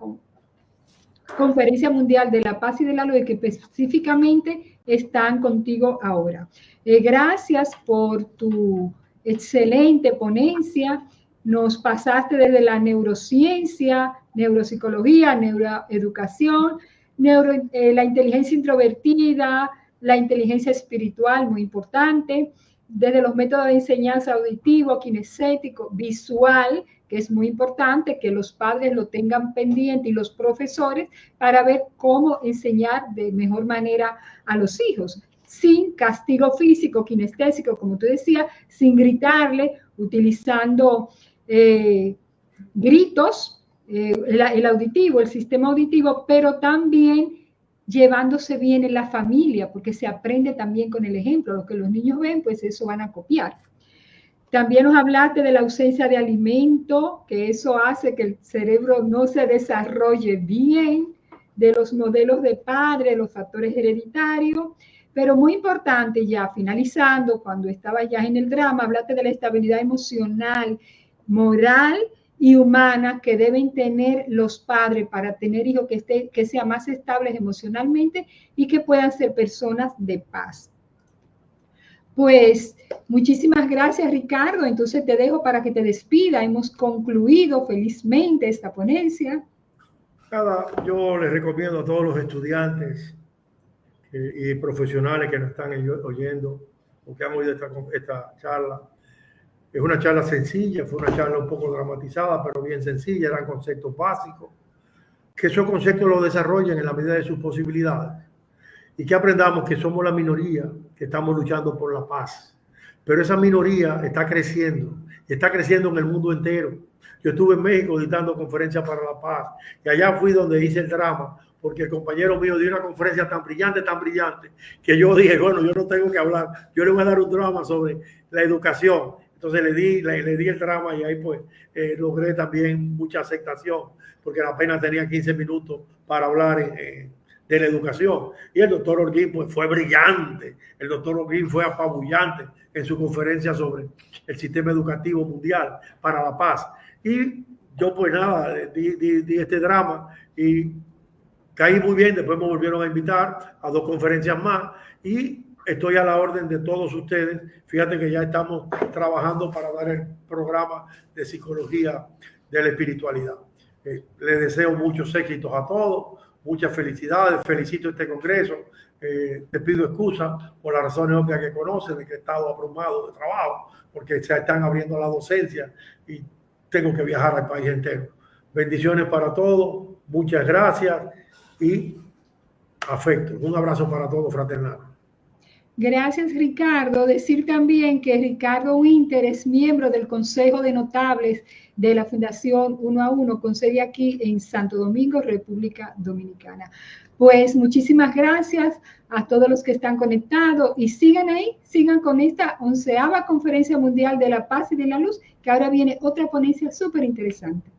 Conferencia Mundial de la Paz y de la Luz, que específicamente están contigo ahora. Gracias por tu excelente ponencia. Nos pasaste desde la neurociencia, neuropsicología, neuroeducación, la inteligencia introvertida, la inteligencia espiritual, muy importante, desde los métodos de enseñanza auditivo, kinestético, visual, que es muy importante que los padres lo tengan pendiente y los profesores para ver cómo enseñar de mejor manera a los hijos, sin castigo físico, kinestésico, como tú decías, sin gritarle, utilizando gritos, el auditivo, el sistema auditivo, pero también llevándose bien en la familia, porque se aprende también con el ejemplo. Lo que los niños ven, pues eso van a copiar. También nos hablaste de la ausencia de alimento, que eso hace que el cerebro no se desarrolle bien, de los modelos de padre, los factores hereditarios, pero muy importante ya finalizando, cuando estaba ya en el drama, hablaste de la estabilidad emocional, moral y humana que deben tener los padres para tener hijos que sean más estables emocionalmente y que puedan ser personas de paz. Pues muchísimas gracias, Ricardo. Entonces te dejo para que te despida. Hemos concluido felizmente esta ponencia. Yo les recomiendo a todos los estudiantes y profesionales que nos están oyendo o que han oído esta charla. Es una charla sencilla, fue una charla un poco dramatizada, pero bien sencilla, eran conceptos básicos. Que esos conceptos los desarrollen en la medida de sus posibilidades. Y que aprendamos que somos la minoría que estamos luchando por la paz. Pero esa minoría está creciendo, y está creciendo en el mundo entero. Yo estuve en México dictando conferencias para la paz, y allá fui donde hice el drama, porque el compañero mío dio una conferencia tan brillante, que yo dije, bueno, yo no tengo que hablar, yo le voy a dar un drama sobre la educación. Entonces le di el drama y ahí pues logré también mucha aceptación, porque apenas tenía 15 minutos para hablar de la educación. Y el doctor Holguín pues fue brillante, el doctor Holguín fue apabullante en su conferencia sobre el sistema educativo mundial para la paz. Y yo pues nada, di este drama y caí muy bien. Después me volvieron a invitar a 2 conferencias más y estoy a la orden de todos ustedes. Fíjate que ya estamos trabajando para dar el programa de psicología de la espiritualidad. Les deseo muchos éxitos a todos, muchas felicidades, felicito este congreso. Te pido excusa por las razones obvias que conocen, de que he estado abrumado de trabajo, porque se están abriendo la docencia y tengo que viajar al país entero. Bendiciones para todos, muchas gracias y afecto. Un abrazo para todos, fraternal. Gracias, Ricardo. Decir también que Ricardo Winter es miembro del Consejo de Notables de la Fundación 1 a 1, con sede aquí en Santo Domingo, República Dominicana. Pues muchísimas gracias a todos los que están conectados y sigan ahí, sigan con esta 11ª Conferencia Mundial de la Paz y de la Luz, que ahora viene otra ponencia súper interesante.